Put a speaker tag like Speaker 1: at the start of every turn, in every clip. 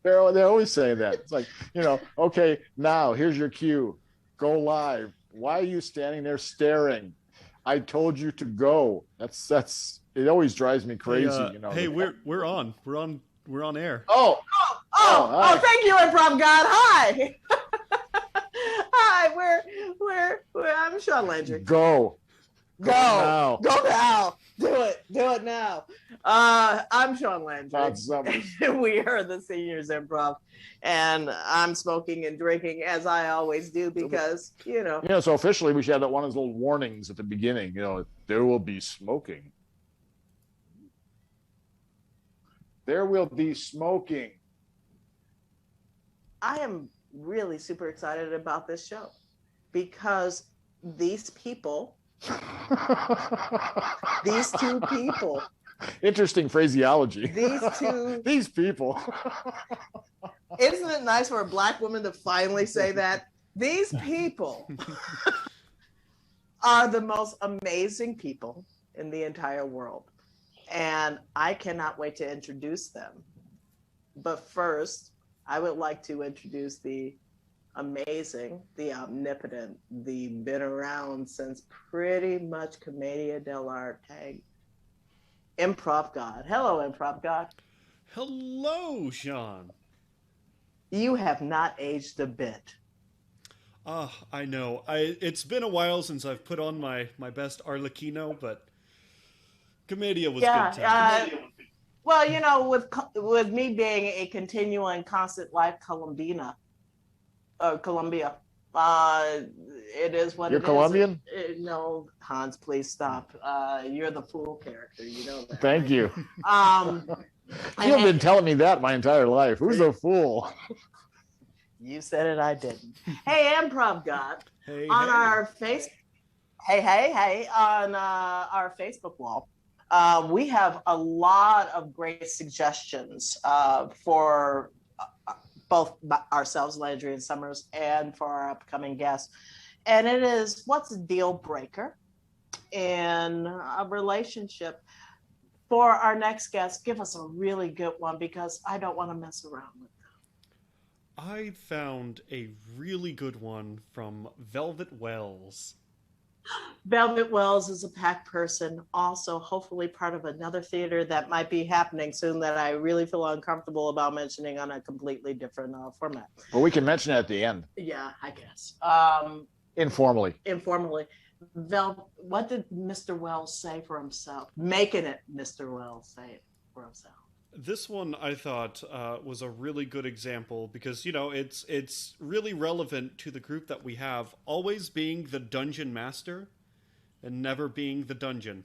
Speaker 1: They always say that. It's like, okay, now here's your cue. Go live. Why are you standing there staring? I told you to go. That's it always drives me crazy,
Speaker 2: Hey, we're on air.
Speaker 1: Oh,
Speaker 3: Oh,
Speaker 1: hi.
Speaker 3: thank you, Improv God. Hi. Hi, I'm Sean Landry.
Speaker 1: Go.
Speaker 3: Go
Speaker 1: now.
Speaker 3: Do it now. I'm Sean Landry.
Speaker 1: Todd Summers.
Speaker 3: We are the Seniors Improv, and I'm smoking and drinking as I always do because,
Speaker 1: So officially we should have that one of those little warnings at the beginning, there will be smoking. There will be smoking.
Speaker 3: I am really super excited about this show because these people, these two people.
Speaker 1: Interesting phraseology.
Speaker 3: These
Speaker 1: people.
Speaker 3: Isn't it nice for a Black woman to finally say that? These people are the most amazing people in the entire world. And I cannot wait to introduce them. But first, I would like to introduce the amazing, the omnipotent, the been around since pretty much Commedia dell'arte, Improv God. Hello, Improv God.
Speaker 2: Hello, Sean.
Speaker 3: You have not aged a bit.
Speaker 2: I know. It's been a while since I've put on my best Arlecchino, but Commedia was good time.
Speaker 3: Well, with me being a continual and constant life Columbia, it is what
Speaker 1: You're
Speaker 3: it
Speaker 1: Colombian?
Speaker 3: is. No, Hans, please stop. You're the fool character. You know that.
Speaker 1: Thank you.
Speaker 3: You've
Speaker 1: been telling me that my entire life. Who's a fool?
Speaker 3: You said it, I didn't. Hey, Improv God.
Speaker 2: Hey,
Speaker 3: on
Speaker 2: hey.
Speaker 3: our face. On our Facebook wall, we have a lot of great suggestions for both ourselves, Landry and Summers, and for our upcoming guests. And it is, what's a deal breaker in a relationship? For our next guest, give us a really good one because I don't want to mess around with them.
Speaker 2: I found a really good one from Velvet Wells.
Speaker 3: Velvet Wells is a packed person, also hopefully part of another theater that might be happening soon that I really feel uncomfortable about mentioning on a completely different format.
Speaker 1: Well, we can mention it at the end.
Speaker 3: Yeah, I guess.
Speaker 1: Informally.
Speaker 3: What did Mr. Wells say for himself? Making it Mr. Wells say it for himself.
Speaker 2: This one I thought was a really good example because, it's really relevant to the group that we have, always being the dungeon master and never being the dungeon.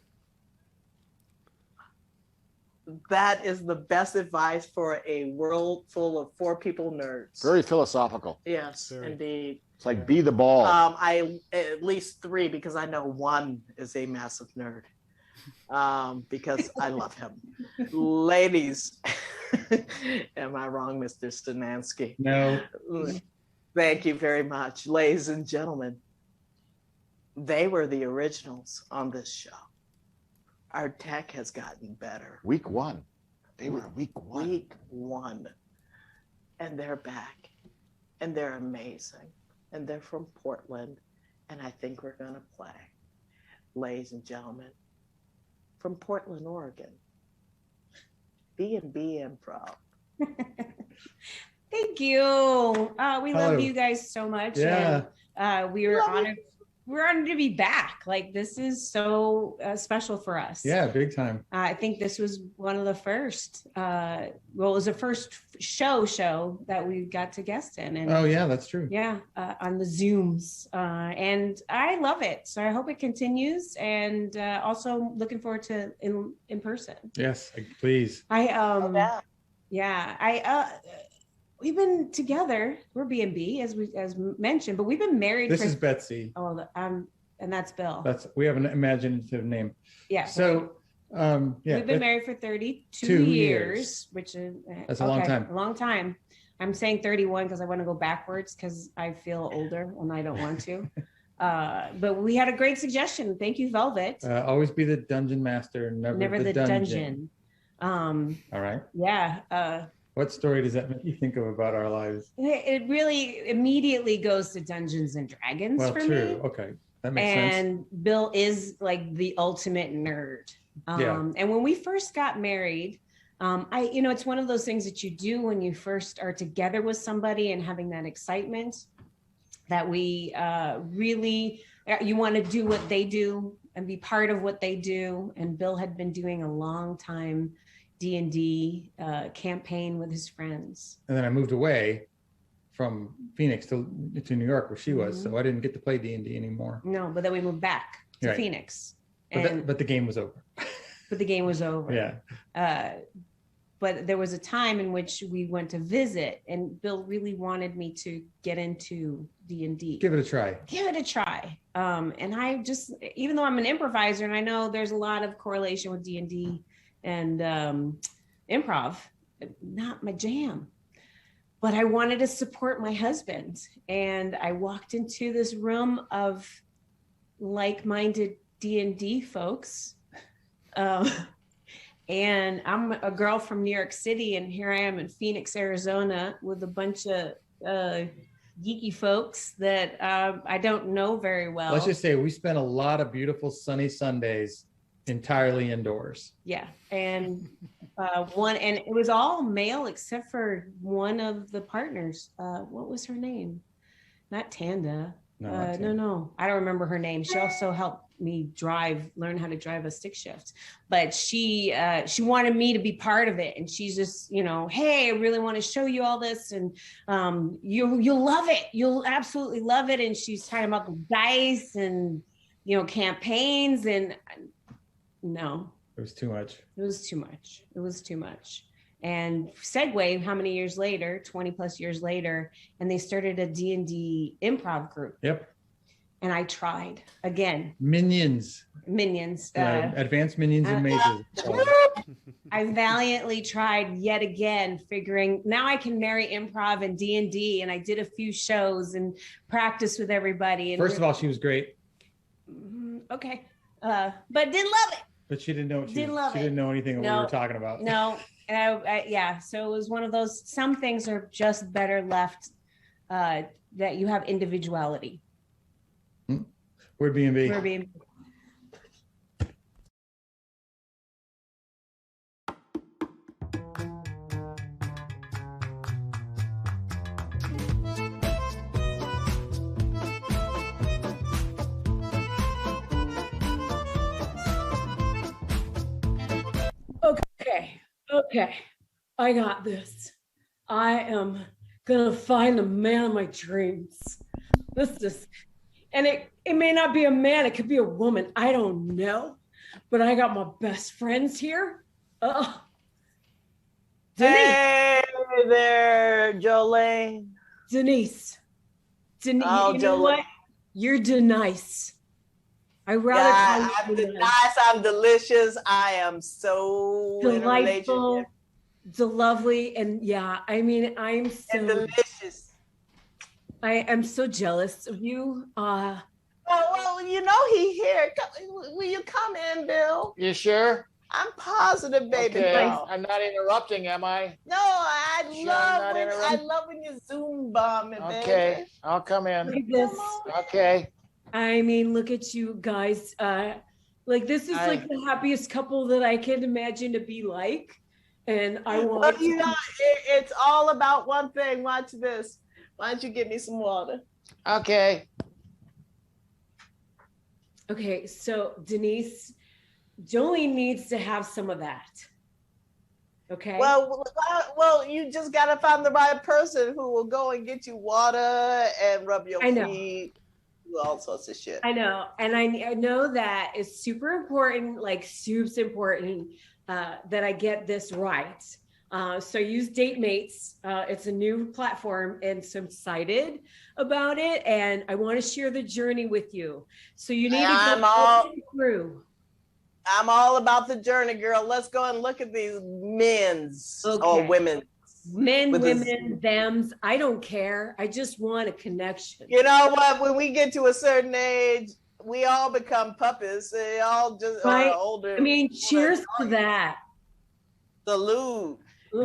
Speaker 3: That is the best advice for a world full of 4 people nerds.
Speaker 1: Very philosophical.
Speaker 3: Yes, indeed.
Speaker 1: It's like be the ball.
Speaker 3: I at least 3 because I know 1 is a massive nerd. Because I love him. Ladies, am I wrong, Mr. Cernansky?
Speaker 4: No.
Speaker 3: Thank you very much. Ladies and gentlemen, they were the originals on this show. Our tech has gotten better.
Speaker 1: Week 1. They were week 1.
Speaker 3: Week 1. And they're back. And they're amazing. And they're from Portland. And I think we're going to play. Ladies and gentlemen, from Portland, Oregon, B&B Improv.
Speaker 5: Thank you. We love you guys so much.
Speaker 4: Yeah.
Speaker 5: And we're honored to be back. Like, this is so special for us.
Speaker 4: Yeah, big time.
Speaker 5: I think this was one of the first, it was the first show that we got to guest in. And,
Speaker 4: oh, yeah, that's true.
Speaker 5: Yeah, on the Zooms. And I love it. So I hope it continues. And also looking forward to in person.
Speaker 4: Yes, please.
Speaker 5: We've been together. We're B&B as mentioned, but we've been married.
Speaker 4: This is Betsy.
Speaker 5: Oh, and that's Bill.
Speaker 4: We have an imaginative name.
Speaker 5: Yeah.
Speaker 4: So,
Speaker 5: we've been married for 32 years, which is
Speaker 4: that's a long time.
Speaker 5: A long time. I'm saying 31 because I want to go backwards because I feel older and I don't want to. But we had a great suggestion. Thank you, Velvet.
Speaker 4: Always be the dungeon master, never the dungeon.
Speaker 5: All
Speaker 4: right.
Speaker 5: Yeah.
Speaker 4: What story does that make you think of about our lives?
Speaker 5: It really immediately goes to Dungeons and Dragons
Speaker 4: Well,
Speaker 5: for
Speaker 4: true.
Speaker 5: me.
Speaker 4: Okay, that makes sense.
Speaker 5: And Bill is like the ultimate nerd.
Speaker 4: Yeah.
Speaker 5: And when we first got married, it's one of those things that you do when you first are together with somebody and having that excitement that we really, you want to do what they do and be part of what they do. And Bill had been doing a long time D&D campaign with his friends.
Speaker 4: And then I moved away from Phoenix to New York where she was. So I didn't get to play D&D anymore.
Speaker 5: No, but then we moved back to
Speaker 4: Right.
Speaker 5: Phoenix.
Speaker 4: But the game was over.
Speaker 5: But the game was over.
Speaker 4: Yeah.
Speaker 5: But there was a time in which we went to visit, and Bill really wanted me to get into D&D.
Speaker 4: Give it a try.
Speaker 5: Give it a try. And I just, even though I'm an improviser, and I know there's a lot of correlation with D&D and improv, not my jam. But I wanted to support my husband. And I walked into this room of like-minded D&D folks. And I'm a girl from New York City, and here I am in Phoenix, Arizona, with a bunch of geeky folks that I don't know very well.
Speaker 4: Let's just say we spent a lot of beautiful sunny Sundays entirely indoors.
Speaker 5: Yeah, and and it was all male except for one of the partners. What was her name? Not Tanda. No, I don't remember her name. She also helped me learn how to drive a stick shift, but she wanted me to be part of it, and she's just, hey, I really want to show you all this, and you'll love it, you'll absolutely love it. And she's talking about the dice and campaigns, and no,
Speaker 4: it was too much.
Speaker 5: It was too much. And segue, how many years later, 20 plus years later, and they started a D&D improv group.
Speaker 4: Yep.
Speaker 5: And I tried again.
Speaker 4: Minions.
Speaker 5: Advanced
Speaker 4: Minions and Mazes.
Speaker 5: I valiantly tried yet again, figuring now I can marry improv and D&D. And I did a few shows and practiced with everybody. And
Speaker 4: first of all, she was great.
Speaker 5: Okay. But didn't love it.
Speaker 4: But she didn't know. She didn't know anything we were talking about.
Speaker 5: No. Yeah. So it was one of those, some things are just better left that you have individuality.
Speaker 4: We're B&B.
Speaker 5: We're B&B. Okay, I got this. I am gonna find the man of my dreams. And it may not be a man, it could be a woman. I don't know. But I got my best friends here.
Speaker 3: Hey there, Jolene.
Speaker 5: Denise. Oh, you
Speaker 3: Jolene.
Speaker 5: know what? You're Denise. I'm
Speaker 3: nice. I'm delicious. I am so
Speaker 5: delightful, lovely, and I'm so
Speaker 3: delicious.
Speaker 5: I am so jealous of you.
Speaker 3: Well, he here. Will you come in, Bill?
Speaker 1: You sure?
Speaker 3: I'm positive, baby.
Speaker 1: Okay. I'm not interrupting, am I?
Speaker 3: No, I love when you Zoom bomb it,
Speaker 1: okay,
Speaker 3: baby.
Speaker 1: I'll come in.
Speaker 5: Look at this.
Speaker 1: Okay.
Speaker 5: Look at you guys. This is like the happiest couple that I can imagine to be like. And I want
Speaker 3: it's all about one thing. Watch this. Why don't you give me some water?
Speaker 1: Okay.
Speaker 5: Okay, so Denise, Jolene needs to have some of that. Okay.
Speaker 3: Well, you just gotta find the right person who will go and get you water and rub your feet. All sorts of shit.
Speaker 5: I know. And I know that it's super important, super important that I get this right. So use Date Mates. It's a new platform, and so I'm excited about it. And I want to share the journey with you. So you need to go through.
Speaker 3: I'm all about the journey, girl. Let's go and look at these men's or women.
Speaker 5: Men, women, thems, I don't care. I just want a connection.
Speaker 3: You know what? When we get to a certain age, we all become puppies. They all just are older.
Speaker 5: Cheers to that.
Speaker 3: Salute.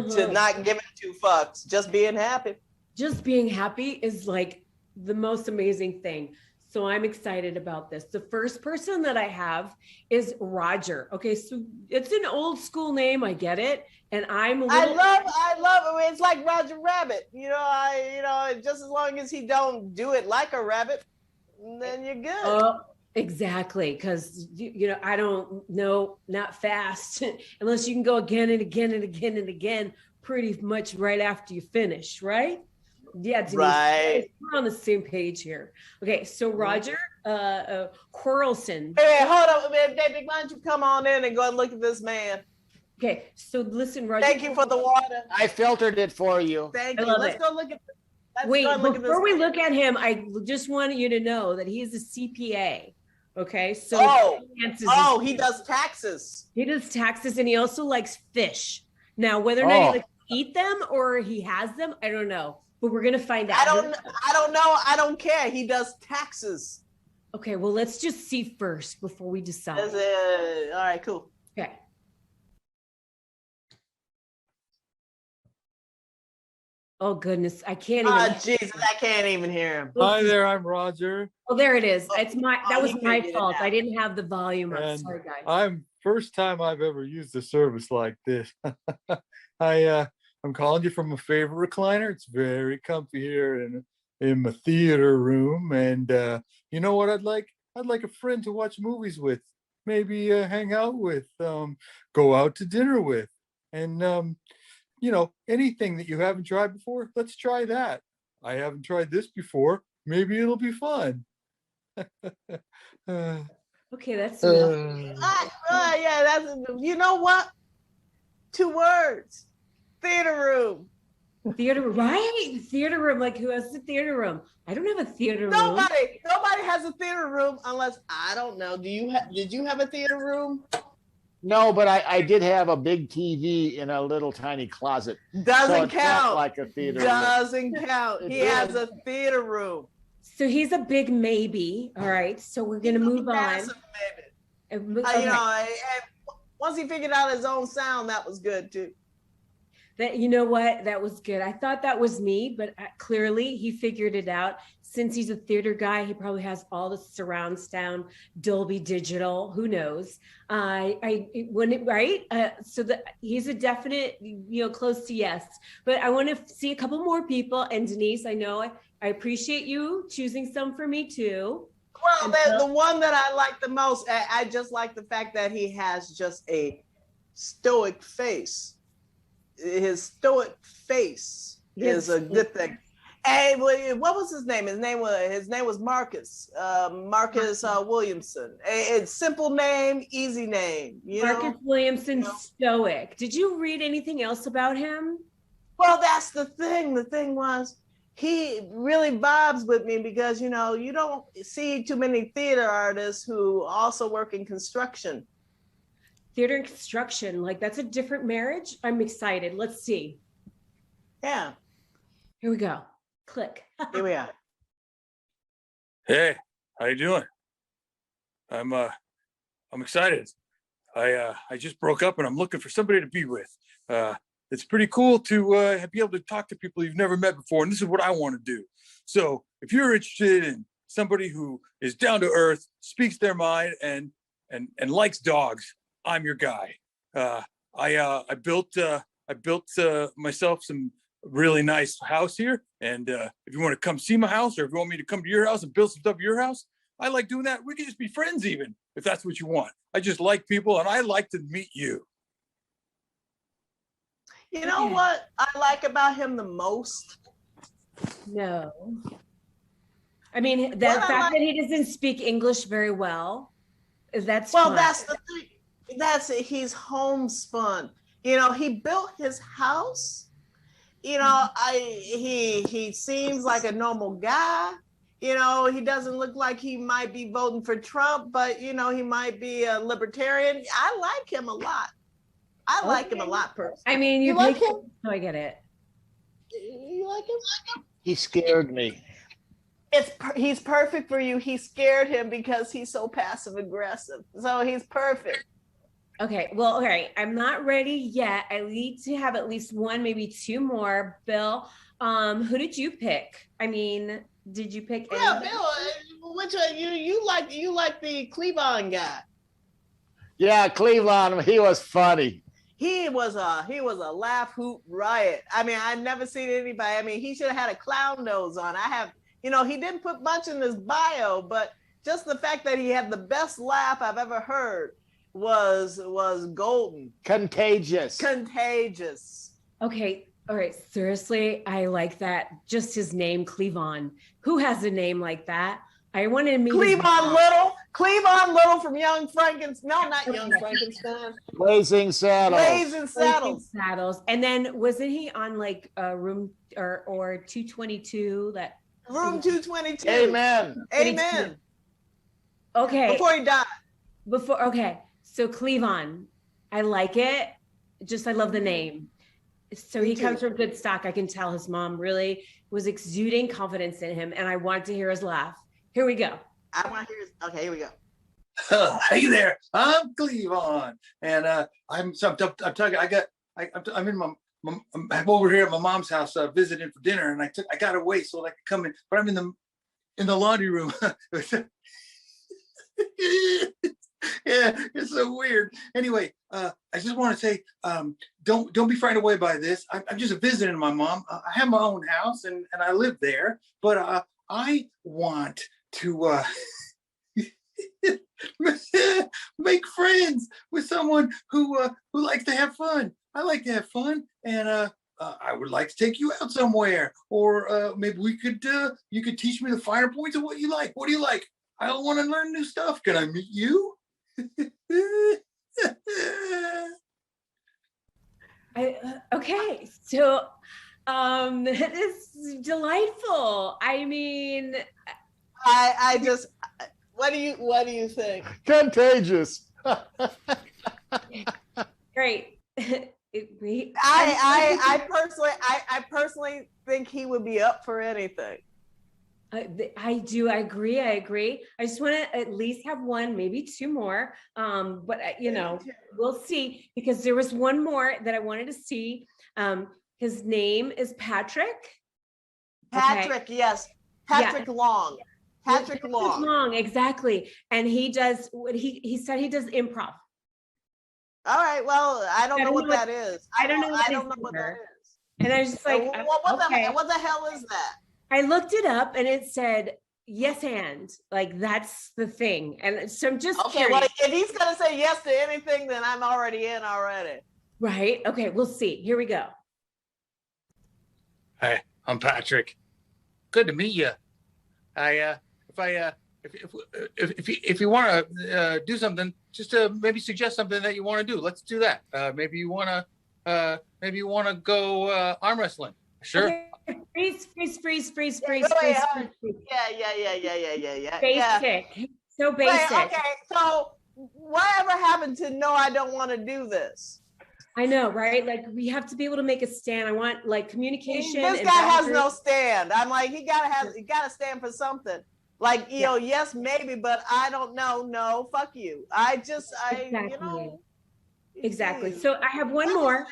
Speaker 3: to not giving two fucks, just being happy.
Speaker 5: Just being happy is like the most amazing thing. So I'm excited about this. The first person that I have is Roger. Okay, so it's an old school name, I get it. And I love
Speaker 3: it. It's like Roger Rabbit. Just as long as he don't do it like a rabbit, then you're good.
Speaker 5: Oh, exactly. Because I don't know, not fast, unless you can go again and again and again and again, pretty much right after you finish, right? Yeah, Denise,
Speaker 3: right.
Speaker 5: We're on the same page here. Okay, so Roger Quarrelson.
Speaker 3: Hey, hold on, man. David, why don't you come on in and go and look at this man?
Speaker 5: Okay, so listen, Roger.
Speaker 3: Thank you for the water.
Speaker 1: I filtered it for you.
Speaker 3: Thank you. Let's go look at.
Speaker 5: Wait, before we look at him, I just want you to know that he's a CPA. Okay, so
Speaker 3: he does taxes.
Speaker 5: He does taxes, and he also likes fish. Now, whether or not he likes to eat them or he has them, I don't know. But we're gonna find out.
Speaker 3: I don't know. I don't care. He does taxes.
Speaker 5: Okay, well, let's just see first before we decide.
Speaker 3: All right, cool.
Speaker 5: Okay. Oh goodness, I can't even.
Speaker 3: Oh Jesus, I can't even hear him.
Speaker 6: Hi there, I'm Roger.
Speaker 5: Oh, there it is. That was my fault. I didn't have the volume up. Sorry, guys.
Speaker 6: First time I've ever used a service like this. I'm calling you from a favorite recliner. It's very comfy here in my theater room. And you know what I'd like? I'd like a friend to watch movies with, maybe hang out with, go out to dinner with. And, anything that you haven't tried before, let's try that. I haven't tried this before. Maybe it'll be fun.
Speaker 5: Okay, that's enough.
Speaker 3: That's, you know what? 2 words. Theater room.
Speaker 5: Theater room, right? Theater room. Like, who has the theater room? I don't have a theater room.
Speaker 3: Nobody has a theater room unless, I don't know. Did you have a theater room?
Speaker 1: No, but I did have a big TV in a little tiny closet.
Speaker 3: Doesn't count.
Speaker 1: Not like a theater
Speaker 3: Doesn't count. He has a theater room.
Speaker 5: So he's a big maybe. All right. So we're gonna move on.
Speaker 3: Maybe. And once he figured out his own sound, that was good too.
Speaker 5: You know what? That was good. I thought that was me, but clearly he figured it out. Since he's a theater guy, he probably has all the surround sound, Dolby Digital. Who knows? Right? So that he's a definite, close to yes. But I want to see a couple more people. And Denise, I know I appreciate you choosing some for me too.
Speaker 3: Well, the one that I like the most, I just like the fact that he has just a stoic face. His stoic face is a good thing. Hey, what was his name? His name was Marcus. Marcus Williamson. It's simple name, easy name.
Speaker 5: Marcus Williamson, stoic. Did you read anything else about him?
Speaker 3: Well, that's the thing. The thing was, he really vibes with me because you don't see too many theater artists who also work in construction.
Speaker 5: Theater and construction, like that's a different marriage. I'm excited. Let's see.
Speaker 3: Yeah.
Speaker 5: Here we go. Click.
Speaker 3: Here we are.
Speaker 6: Hey, how you doing? I'm excited. I just broke up and I'm looking for somebody to be with. It's pretty cool to be able to talk to people you've never met before, and this is what I want to do. So if you're interested in somebody who is down to earth, speaks their mind, and likes dogs, I'm your guy. I built myself some really nice house here, and if you want to come see my house, or if you want me to come to your house and build some stuff at your house, I like doing that. We can just be friends, even if that's what you want. I just like people, and I like to meet you.
Speaker 3: You know what I like about him the most?
Speaker 5: No. I mean, the fact that he doesn't speak English very well, that's fine.
Speaker 3: That's the thing. That's it. He's homespun. He built his house. He seems like a normal guy. He doesn't look like he might be voting for Trump, but he might be a libertarian. I like him a lot. I like him a lot, personally.
Speaker 5: I mean, you like him? No, I get it.
Speaker 3: You like him?
Speaker 1: He scared me.
Speaker 3: He's perfect for you. He scared him because he's so passive aggressive. So he's perfect.
Speaker 5: Okay, well, all right. I'm not ready yet. I need to have at least one, maybe two more. Bill, who did you pick? I mean, did you pick
Speaker 3: Yeah,
Speaker 5: anybody?
Speaker 3: Bill, which you like the Cleavon guy.
Speaker 1: Yeah, Cleveland, he was funny.
Speaker 3: He was a laugh hoot riot. I mean, I've never seen anybody. I mean, he should have had a clown nose on. He didn't put much in his bio, but just the fact that he had the best laugh I've ever heard was golden.
Speaker 1: Contagious.
Speaker 5: Okay, all right. Seriously, I like that. Just his name, Cleavon. Who has a name like that? I wanted to meet
Speaker 3: Cleavon Little from Young Frankenstein. No, not Young Frankenstein.
Speaker 1: Blazing Saddles.
Speaker 5: Blazing Saddles. And then wasn't he on like Room or 222? That
Speaker 3: Room 222.
Speaker 1: Amen.
Speaker 5: Okay.
Speaker 3: Before he died.
Speaker 5: Okay. So Cleavon, I like it. Just I love the name. So he comes from good stock. I can tell his mom really was exuding confidence in him, and I want to hear his laugh. Here we go.
Speaker 3: I want to hear his. Okay, here we go.
Speaker 6: Hey there, I'm Cleavon, and I'm over here at my mom's house visiting for dinner, and I got away so I could come in, but I'm in the laundry room. Yeah, it's so weird. Anyway, I just want to say, don't be frightened away by this. I'm just visiting my mom. I have my own house and I live there, but I want to make friends with someone who likes to have fun. I like to have fun, and I would like to take you out somewhere, or maybe you could teach me the finer points of what you like. What do you like? I don't want to learn new stuff. Can I meet you?
Speaker 5: Okay, so this is delightful. I mean,
Speaker 3: I just, what do you think?
Speaker 1: Contagious.
Speaker 5: Great.
Speaker 3: I personally think he would be up for anything.
Speaker 5: I do. I agree. I just want to at least have one, maybe two more. But we'll see, because there was one more that I wanted to see. His name is Patrick.
Speaker 3: Patrick, okay. Yes. Patrick Long. Patrick Long,
Speaker 5: exactly. And he does what he said he does improv.
Speaker 3: All right. Well, I don't know what that is.
Speaker 5: I don't know what that is. And I was just like,
Speaker 3: what the hell is that?
Speaker 5: I looked it up and it said, yes, and like, that's the thing. And so I'm just curious.
Speaker 3: Well, if he's going to say yes to anything, then I'm already in already.
Speaker 5: Right. Okay. We'll see. Here we go.
Speaker 6: Hi, I'm Patrick. Good to meet you. If you want to do something, just maybe suggest something that you want to do. Let's do that. Maybe you want to go arm wrestling. Sure.
Speaker 5: Okay. Freeze.
Speaker 3: Yeah.
Speaker 5: Basic. So basic.
Speaker 3: Wait, okay. So whatever happened to no, I don't want to do this?
Speaker 5: I know, right? Like, we have to be able to make a stand. I want like communication.
Speaker 3: This guy has no stand. I'm like, he gotta stand for something. Like, yes, maybe, but I don't know. No, fuck you.
Speaker 5: Exactly. So I have one more.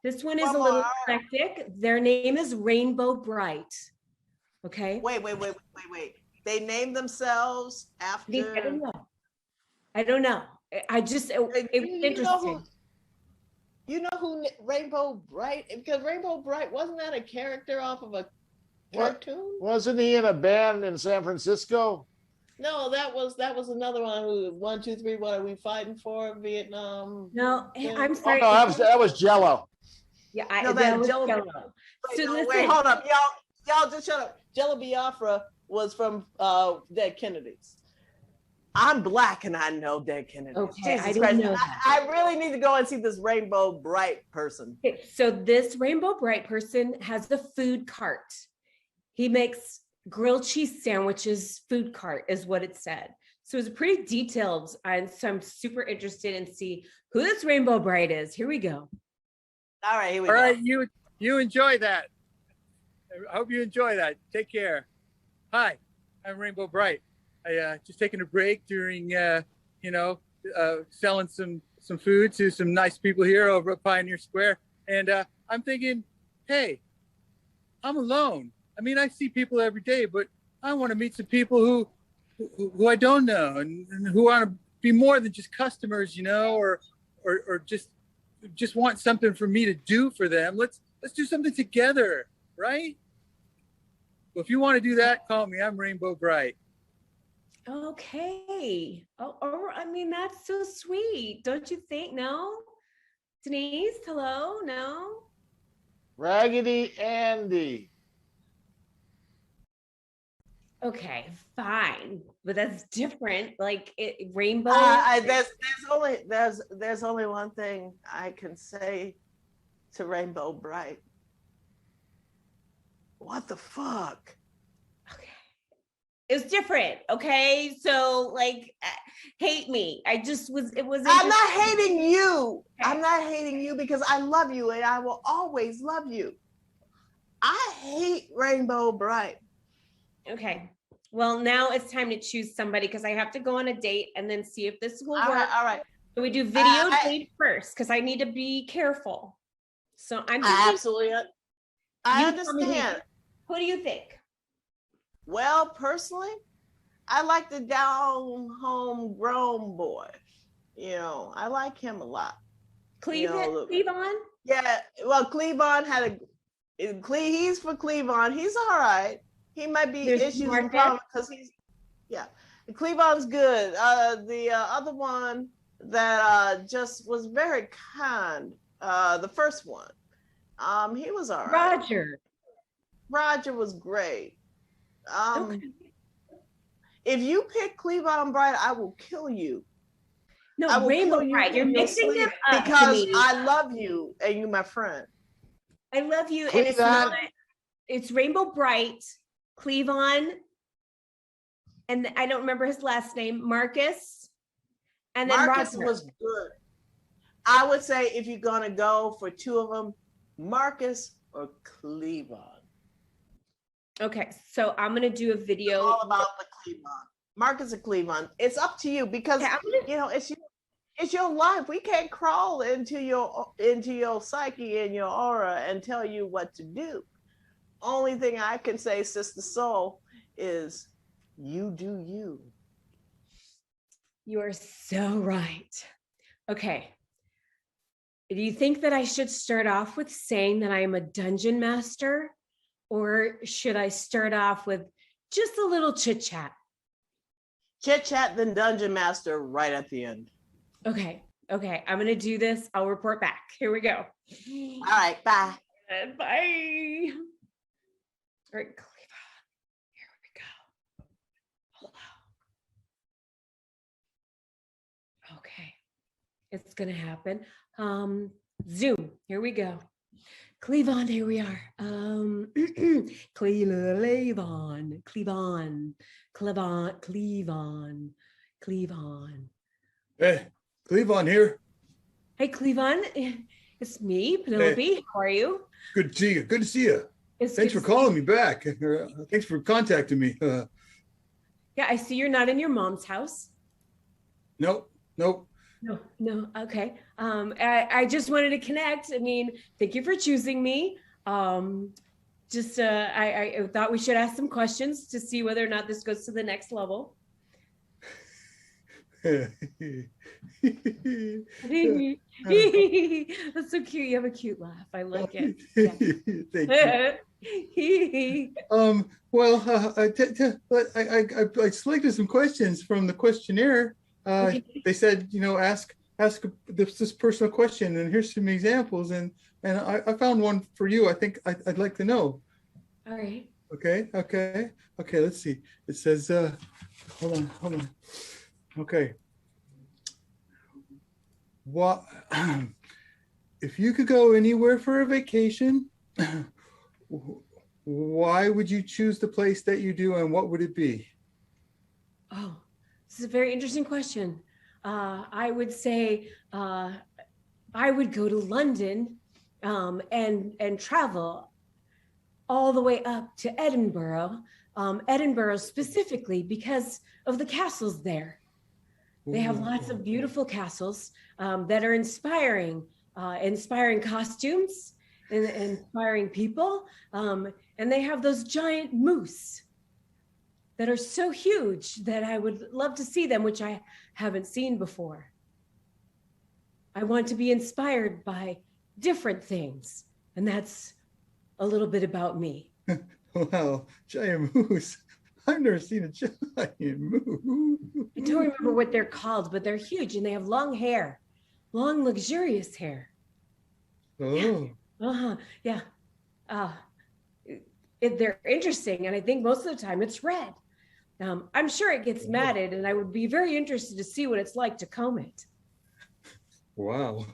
Speaker 5: This one is a little eclectic. Their name is Rainbow Bright. Okay.
Speaker 3: Wait. They named themselves after.
Speaker 5: I don't know. I just, it was interesting.
Speaker 3: You know who Rainbow Bright? Because Rainbow Bright, wasn't that a character off of a cartoon?
Speaker 1: Wasn't he in a band in San Francisco?
Speaker 3: No, that was another one. Who 1, 2, 3? What are we fighting for? Vietnam?
Speaker 5: No, I'm sorry.
Speaker 1: Oh, no, that was Jello.
Speaker 5: Yeah, that was Jello.
Speaker 3: Wait, hold up, y'all just shut up. Jello Biafra was from Dead Kennedys. I'm Black and I know Dead Kennedys.
Speaker 5: Okay, I didn't know that.
Speaker 3: I really need to go and see this Rainbow Bright person.
Speaker 5: Okay, so this Rainbow Bright person has the food cart. He makes grilled cheese sandwiches. Food cart is what it said. So it's pretty detailed, and so I'm super interested in see who this Rainbow Bright is. Here we go.
Speaker 3: All right, here we go.
Speaker 6: All right, you enjoy that. I hope you enjoy that. Take care. Hi, I'm Rainbow Bright. I just taking a break during selling some some food to some nice people here over at Pioneer Square. And I'm thinking, hey, I'm alone. I mean, I see people every day, but I want to meet some people who I don't know and who want to be more than just customers, you know, or just want something for me to do for them. Let's do something together, right? Well, if you want to do that, call me. I'm Rainbow Bright.
Speaker 5: Okay. Oh, I mean, that's so sweet. Don't you think? No? Denise, hello? No?
Speaker 1: Raggedy Andy.
Speaker 5: Okay, fine. But that's different. Like rainbow.
Speaker 3: There's only one thing I can say to Rainbow Bright. What the fuck?
Speaker 5: Okay. It was different. Okay. So like hate me. I'm
Speaker 3: not hating you. Okay. I'm not hating you because I love you and I will always love you. I hate Rainbow Bright.
Speaker 5: Okay. Well, now it's time to choose somebody because I have to go on a date and then see if this will work.
Speaker 3: All right.
Speaker 5: So we do video date first because I need to be careful. So I'm
Speaker 3: absolutely. I understand.
Speaker 5: Who do you think?
Speaker 3: Well, personally, I like the down home grown boy. You know, I like him a lot.
Speaker 5: Cleavon?
Speaker 3: Yeah. Well, Cleavon he's for Cleavon. He's all right. He might be issues and problems because Cleavon's good. The other one that just was very kind, the first one, he was all right. Roger was great.
Speaker 5: Okay.
Speaker 3: If you pick Cleavon Bright, I will kill you.
Speaker 5: No, Rainbow Bright. You're mixing them up
Speaker 3: because I love you and you're my friend.
Speaker 5: I love you, and it's Rainbow Bright, Cleavon, and I don't remember his last name, Marcus, and then
Speaker 3: Marcus
Speaker 5: Roger.
Speaker 3: Was good. I would say if you're gonna go for two of them, Marcus or Cleavon.
Speaker 5: Okay, so I'm gonna do a video.
Speaker 3: It's all about the Cleavon. Marcus or Cleavon. It's up to you because you know it's your life. We can't crawl into your psyche and your aura and tell you what to do. Only thing I can say, Sister Soul, is you do you.
Speaker 5: You are so right. Okay. Do you think that I should start off with saying that I am a dungeon master, or should I start off with just a little chit chat?
Speaker 3: Chit chat, then dungeon master right at the end.
Speaker 5: Okay. I'm going to do this. I'll report back. Here we go.
Speaker 3: All right. Bye.
Speaker 5: Bye. All right, Cleavon. Here we go. Hello. Okay. It's going to happen. Zoom. Here we go. Cleavon, here we are. Cleavon.
Speaker 6: Hey, Cleavon here.
Speaker 5: Hey, Cleavon. It's me, Penelope. Hey. How are you?
Speaker 6: Good to see you. Good to see you. Thanks for calling me back. Thanks for contacting me.
Speaker 5: Yeah, I see you're not in your mom's house.
Speaker 6: Nope.
Speaker 5: No. Okay. I just wanted to connect. I mean, thank you for choosing me. I thought we should ask some questions to see whether or not this goes to the next level. That's so cute. You have a cute laugh. I like it. Yeah.
Speaker 6: Thank you. I selected some questions from the questionnaire. They said, ask this personal question, and here's some examples, and I found one for you. I think I'd like to know.
Speaker 5: All right.
Speaker 6: Okay. Let's see. It says, hold on. Okay. What if you could go anywhere for a vacation? Why would you choose the place that you do, and what would it be?
Speaker 5: Oh, this is a very interesting question. I would say I would go to London and travel all the way up to Edinburgh, Edinburgh specifically because of the castles there. They have lots of beautiful castles that are inspiring costumes and inspiring people. And they have those giant moose that are so huge that I would love to see them, which I haven't seen before. I want to be inspired by different things. And that's a little bit about me.
Speaker 4: Wow, giant moose. I've never seen a giant moose.
Speaker 5: I don't remember what they're called, but they're huge and they have long hair, long, luxurious hair.
Speaker 4: Oh.
Speaker 5: Yeah. They're interesting. And I think most of the time it's red. I'm sure it gets matted, and I would be very interested to see what it's like to comb it.
Speaker 4: Wow.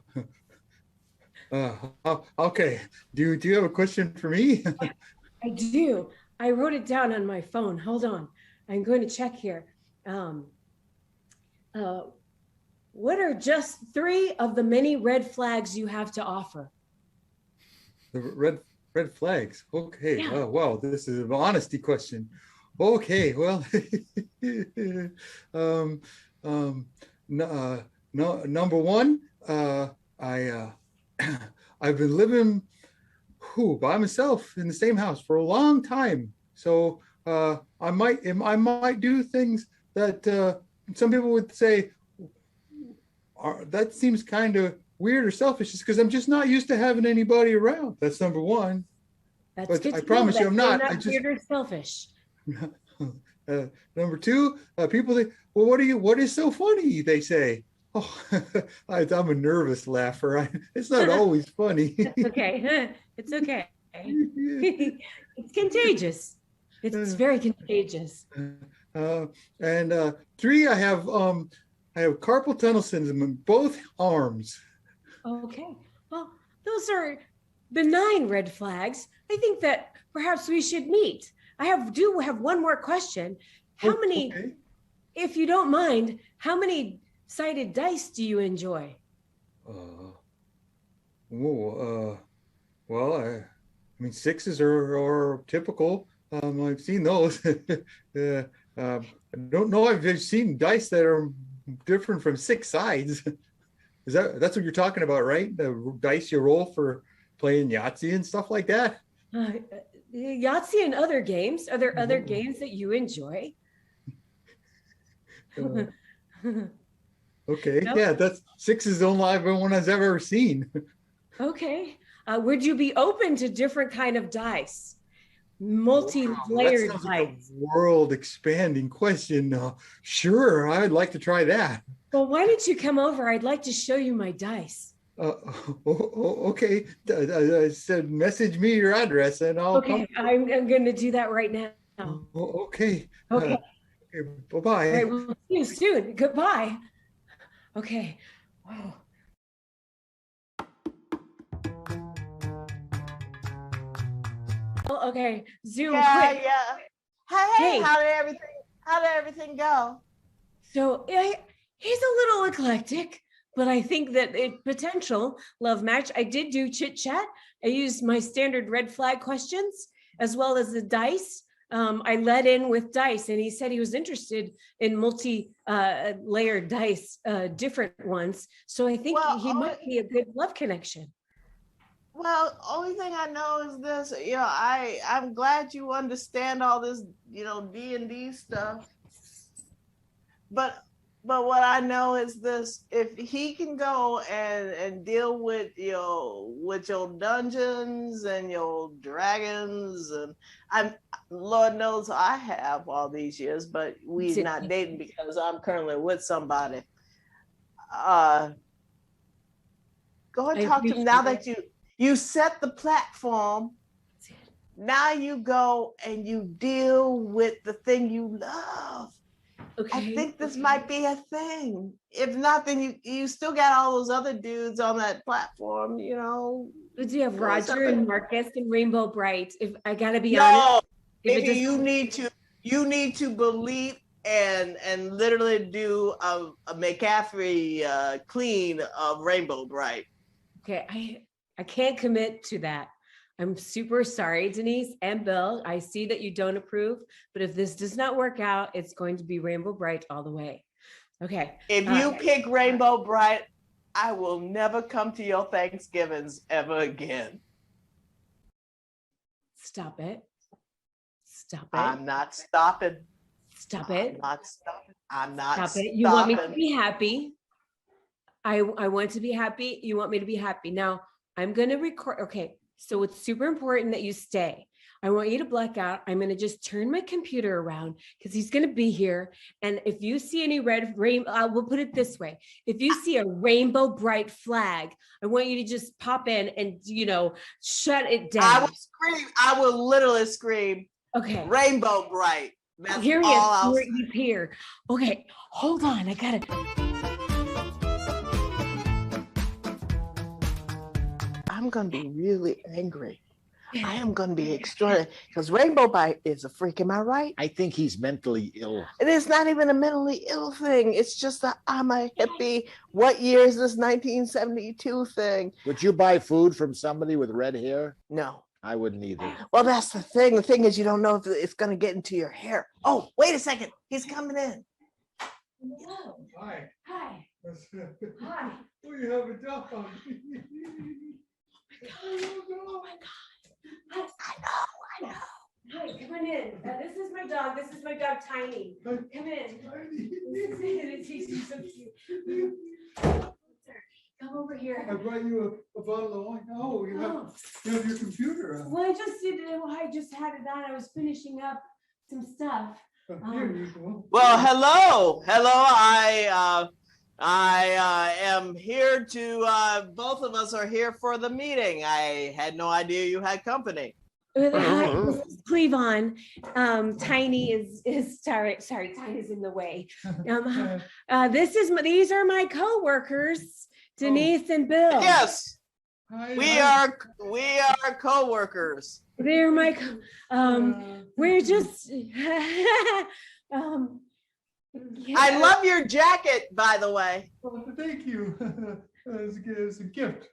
Speaker 4: Okay. Do you have a question for me?
Speaker 5: I do. I wrote it down on my phone. Hold on. I'm going to check here. What are just 3 of the many red flags you have to offer?
Speaker 4: The red flags. Okay.
Speaker 5: Yeah.
Speaker 4: Wow. This is an honesty question. Okay. Well, number one, I've been living by myself in the same house for a long time. So I might do things that some people would say that seems kind of weird or selfish, just because I'm just not used to having anybody around. That's number one.
Speaker 5: That's
Speaker 4: but
Speaker 5: good.
Speaker 4: I promise you, I'm not.
Speaker 5: Weird or selfish.
Speaker 4: Number two, people say, well, what is so funny? They say, oh, I'm a nervous laugher. It's not always funny.
Speaker 5: It's okay. It's okay. It's contagious. It's very contagious.
Speaker 4: And 3, I have carpal tunnel syndrome in both arms.
Speaker 5: Okay. Well, those are benign red flags. I think that perhaps we should meet. Do have one more question. How many,
Speaker 4: okay.
Speaker 5: If you don't mind, how many sided dice do you enjoy?
Speaker 4: Well, I mean, 6s are typical. I've seen those. I don't know if I've seen dice that are different from 6 sides. That's what you're talking about, right? The dice you roll for playing Yahtzee and stuff like that?
Speaker 5: Yahtzee and other games. Are there other games that you enjoy?
Speaker 4: Okay,
Speaker 5: No?
Speaker 4: yeah, that's 6 is the only one I've ever seen.
Speaker 5: Okay. Would you be open to different kind of dice? Multi-layered dice.
Speaker 4: Like a world expanding question. Sure, I'd like to try that.
Speaker 5: Well, why don't you come over? I'd like to show you my dice.
Speaker 4: Okay. I said message me your address and I'll
Speaker 5: Okay, I'm going to do that right now.
Speaker 4: Okay.
Speaker 5: Okay.
Speaker 4: Bye-bye.
Speaker 5: All right, we'll see you soon. Goodbye. Okay. Wow. Well, okay, Zoom quick.
Speaker 3: Yeah. Hey,
Speaker 5: Hey.
Speaker 3: how did everything go?
Speaker 5: So he's a little eclectic, but I think that potential love match. I did do chit chat. I used my standard red flag questions as well as the dice. I led in with dice, and he said he was interested in multi-layered dice, different ones. So I think he might be a good love connection.
Speaker 3: Well, only thing I know is this, I'm glad you understand all this, D&D stuff. But what I know is this: if he can go and deal with your dungeons and your dragons, and Lord knows I have all these years, but we're not dating because I'm currently with somebody. Go and talk to him now that you set the platform. Now you go and you deal with the thing you love. Okay. I think this might be a thing. If not, then you still got all those other dudes on that platform, Do
Speaker 5: you have Roger and Marcus and Rainbow Bright? If I gotta be
Speaker 3: honest,
Speaker 5: maybe
Speaker 3: you need to believe and literally do a McCaffrey clean of Rainbow Bright.
Speaker 5: Okay, I can't commit to that. I'm super sorry, Denise and Bill. I see that you don't approve, but if this does not work out, it's going to be Rainbow Bright all the way. Okay.
Speaker 3: If you pick Rainbow Bright, I will never come to your Thanksgivings ever again.
Speaker 5: Stop it. Stop it.
Speaker 3: I'm not stopping.
Speaker 5: Stop it.
Speaker 3: I'm not stopping. I'm not
Speaker 5: Stop
Speaker 3: stopping.
Speaker 5: it. You want me to be happy. I want to be happy. You want me to be happy. Now, I'm going to record. Okay. So it's super important that you stay. I want you to black out. I'm going to just turn my computer around because he's going to be here. And if you see any red rainbow, we'll put it this way. If you see a Rainbow Bright flag, I want you to just pop in and, shut it down.
Speaker 3: I will scream. I will literally scream.
Speaker 5: Okay.
Speaker 3: Rainbow Bright. That's
Speaker 5: here he
Speaker 3: all
Speaker 5: is. He's here. Okay. Hold on. I got it.
Speaker 3: I'm going to be really angry. I am going to be extraordinary because Rainbow Bright is a freak. Am I right?
Speaker 1: I think he's mentally ill.
Speaker 3: It is not even a mentally ill thing. It's just that I'm a hippie. What year is this 1972 thing?
Speaker 1: Would you buy food from somebody with red hair?
Speaker 3: No.
Speaker 1: I wouldn't either.
Speaker 3: Well, that's the thing. The thing is you don't know if it's going to get into your hair. Oh, wait a second. He's coming in.
Speaker 5: Hello.
Speaker 4: Hi.
Speaker 5: Hi.
Speaker 4: Hi. Oh, you have a dog.
Speaker 5: Oh my God.
Speaker 3: I know.
Speaker 5: Hi, come on in. This is my dog. This is my dog, Tiny. Come in. He's so cute. Come over here.
Speaker 4: I brought you a bottle of wine. Oh, you have your computer.
Speaker 5: Well, I just had it on. I was finishing up some stuff.
Speaker 4: Here you go.
Speaker 3: Well, hello. I am here to, both of us are here for the meeting. I had no idea you had company.
Speaker 5: Hi, this is Cleavon. Tiny is sorry, Tiny's in the way. These are my co-workers, Denise and Bill.
Speaker 3: Yes,
Speaker 4: Hi,
Speaker 3: we are co-workers.
Speaker 5: They're my we're just
Speaker 3: I love your jacket, by the way.
Speaker 4: Oh, thank you. It's a gift.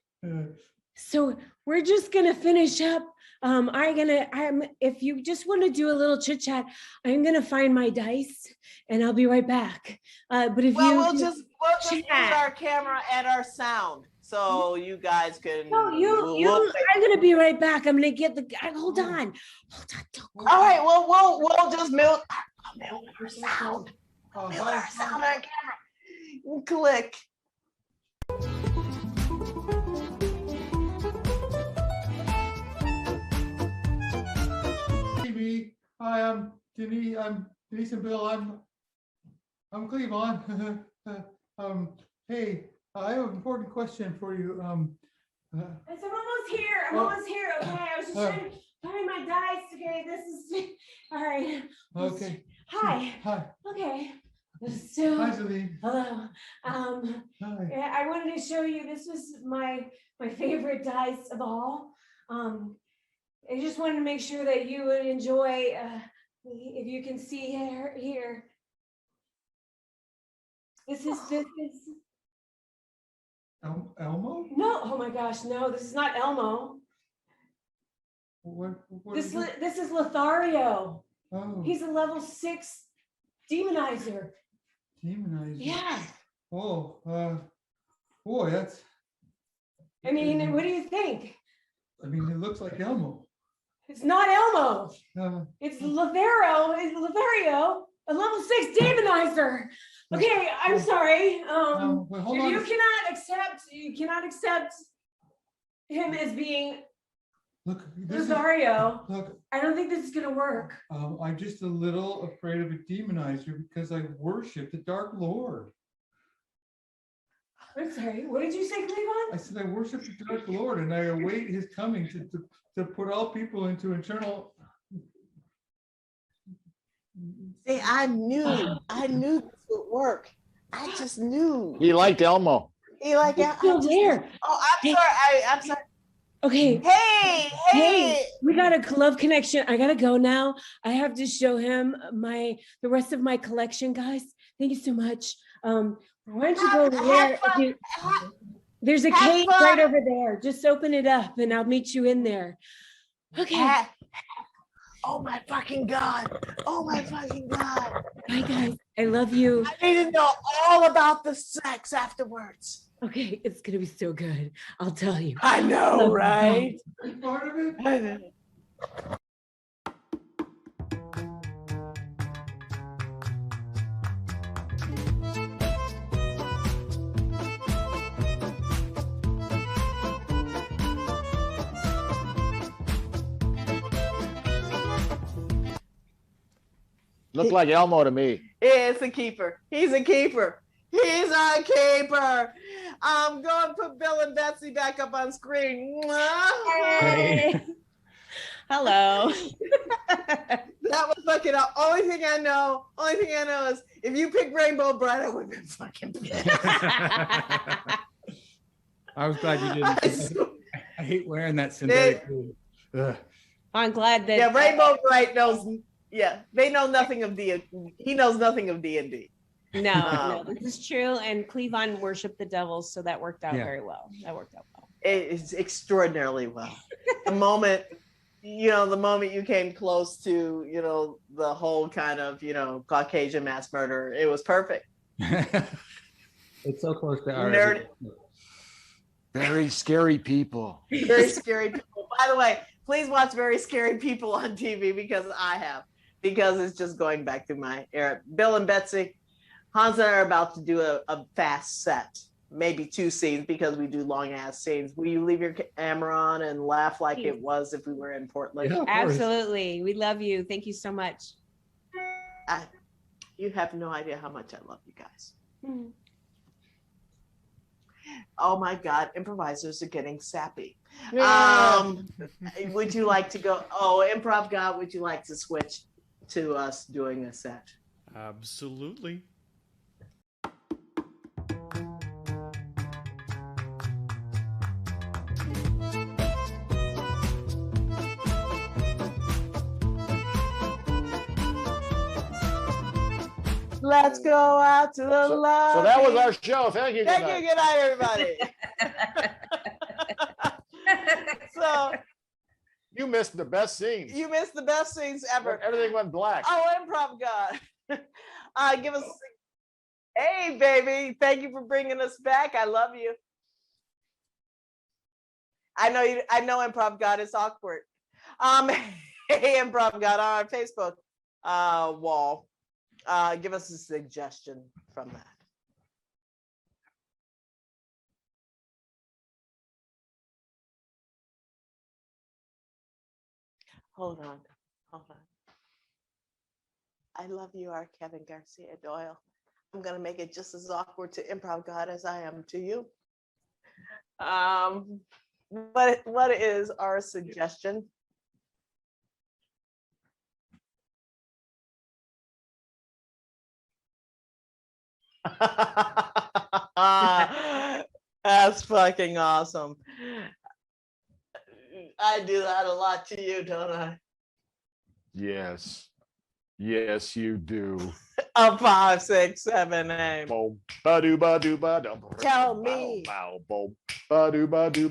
Speaker 5: So we're just gonna finish up. If you just want to do a little chit chat, I'm gonna find my dice and I'll be right back. But if
Speaker 3: we'll just use our camera and our sound, so you guys can.
Speaker 5: No, I'm gonna be right back. I'm gonna get the. Hold on.
Speaker 3: All right. Well, we'll just mute our sound. Mute our sound on camera. Click.
Speaker 4: Hi, I'm Denise and Bill. I'm Cleavon. Hey, I have an important question for you.
Speaker 5: I'm almost here. Okay, I was just trying to find my dice. Okay, this is all right.
Speaker 4: Okay.
Speaker 5: Hi. Okay. So,
Speaker 4: hi, Celine.
Speaker 5: hello.
Speaker 4: Hi.
Speaker 5: I wanted to show you. This was my favorite dice of all. I just wanted to make sure that you would enjoy. If you can see here. This is.
Speaker 4: Elmo?
Speaker 5: No, oh my gosh, no, this is not Elmo.
Speaker 4: What
Speaker 5: This is Lothario.
Speaker 4: Oh.
Speaker 5: He's a level 6 demonizer.
Speaker 4: Demonizer.
Speaker 5: Yeah.
Speaker 4: Oh, boy, that's.
Speaker 5: I mean, what do you think?
Speaker 4: I mean, it looks like Elmo.
Speaker 5: It's not Elmo. It's Lothario. It's Lothario, a level 6 demonizer. Okay, I'm sorry. You cannot accept him as being Lothario.
Speaker 4: Look,
Speaker 5: I don't think this is gonna work.
Speaker 4: I'm just a little afraid of a demonizer because I worship the Dark Lord.
Speaker 5: I'm sorry. What did you say, Cleavon?
Speaker 4: I said I worship the Dark Lord and I await his coming to put all people into eternal.
Speaker 3: See, I knew this would work. I just knew.
Speaker 1: He liked Elmo.
Speaker 3: He liked Elmo.
Speaker 5: Still there.
Speaker 3: Oh, I'm sorry. I'm sorry.
Speaker 5: Okay.
Speaker 3: Hey.
Speaker 5: We got a love connection. I gotta go now. I have to show him the rest of my collection, guys. Thank you so much. Why don't you go over there? There's a cake right over there. Just open it up and I'll meet you in there. Okay.
Speaker 3: Oh my fucking God. Oh my fucking God.
Speaker 5: Bye, guys. I love you.
Speaker 3: I need to know all about the sex afterwards.
Speaker 5: Okay, it's gonna be so good. I'll tell you.
Speaker 3: I know, right?
Speaker 4: Part of it.
Speaker 1: Look like Elmo to me.
Speaker 3: It's a keeper. He's a keeper. He's a keeper. I'm going to put Bill and Betsy back up on screen.
Speaker 5: Hey. Hello.
Speaker 3: That was fucking the only thing I know. Only thing I know is if you pick Rainbow Bright, I would have been fucking pissed.
Speaker 7: I was glad you didn't. I hate wearing that synthetic.
Speaker 5: I'm glad that.
Speaker 3: Yeah, Rainbow Bright knows. Yeah, they know nothing of D. He knows nothing of D&D.
Speaker 5: No, this is true. And Cleavon worshiped the devils, so that worked out very well. That worked out well.
Speaker 3: It's extraordinarily well. The moment you came close to, the whole kind of, Caucasian mass murder, it was perfect.
Speaker 7: It's so close to our
Speaker 3: Nerd.
Speaker 1: Very scary people.
Speaker 3: Very scary people. By the way, please watch Very Scary People on TV because it's just going back through my era. Bill and Betsy, Hans and I are about to do a fast set, maybe 2 scenes because we do long ass scenes. Will you leave your camera on and laugh like it was if we were in Portland?
Speaker 7: Yeah,
Speaker 5: absolutely. We love you. Thank you so much.
Speaker 3: You have no idea how much I love you guys.
Speaker 5: Mm.
Speaker 3: Oh my God, improvisers are getting sappy.
Speaker 5: Yeah.
Speaker 3: Would you like to go? Oh, Improv God, would you like to switch to us doing a set?
Speaker 2: Absolutely.
Speaker 3: Let's go out to the lobby.
Speaker 1: So that was our show. Thank you.
Speaker 3: Thank you. Good night, everybody. So
Speaker 1: you missed the best scenes.
Speaker 3: You missed the best scenes ever.
Speaker 1: Everything went black.
Speaker 3: Oh, Improv God. Give us. Hey, baby. Thank you for bringing us back. I love you. I know Improv God is awkward. Hey, Improv God on our Facebook wall. Give us a suggestion from that. Hold on. I love you, our Kevin Garcia Doyle. I'm gonna make it just as awkward to Improv God as I am to you. What is our suggestion? That's fucking awesome. I do that a lot to you, don't I?
Speaker 1: Yes. Yes, you do.
Speaker 3: A 5, 6, 7, 8. Tell me.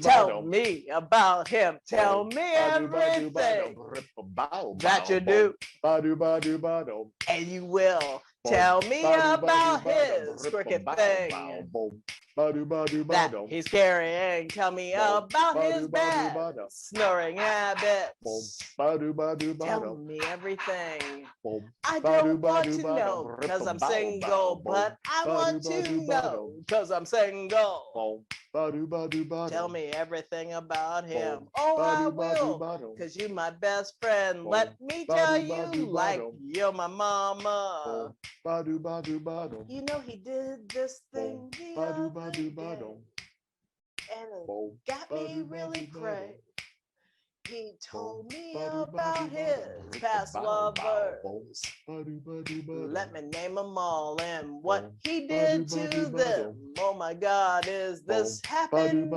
Speaker 3: Tell me about him. Tell me everything that you do. And you will. Tell me about his crooked thing that he's carrying. Tell me about his bad snoring habits. Tell me everything. I don't want to know because I'm single, but I want to know because I'm single. Tell me everything about him. Oh, I will, because you're my best friend. Let me tell you like you're my mama. You know he did this thing the other day, and it got me really crazy. He told me about his past lovers. Let me name them all and what he did to them. Oh my God, is this happening to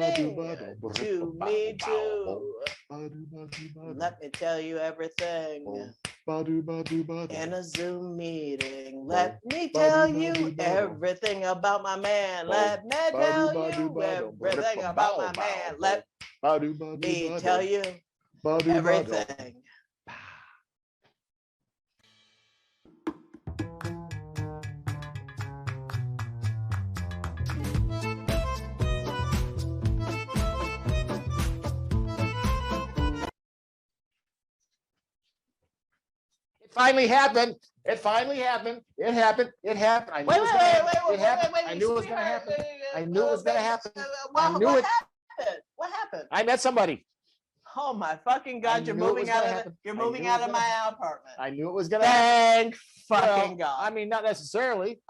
Speaker 3: me too? Let me tell you everything. In a Zoom meeting, let me tell you everything about my man. Let me tell you everything about my man. Let me tell you everything.
Speaker 1: finally happened. It finally happened. It happened. It happened. I knew it was gonna happen. It happened. I knew it was gonna happen. I knew it was gonna happen. I knew
Speaker 3: what
Speaker 1: it.
Speaker 3: happened? What happened?
Speaker 1: I met somebody.
Speaker 3: Oh my fucking God! You're moving out of you're moving out of my apartment.
Speaker 1: I knew it was gonna happen.
Speaker 3: Thank fucking God.
Speaker 1: I mean, not necessarily.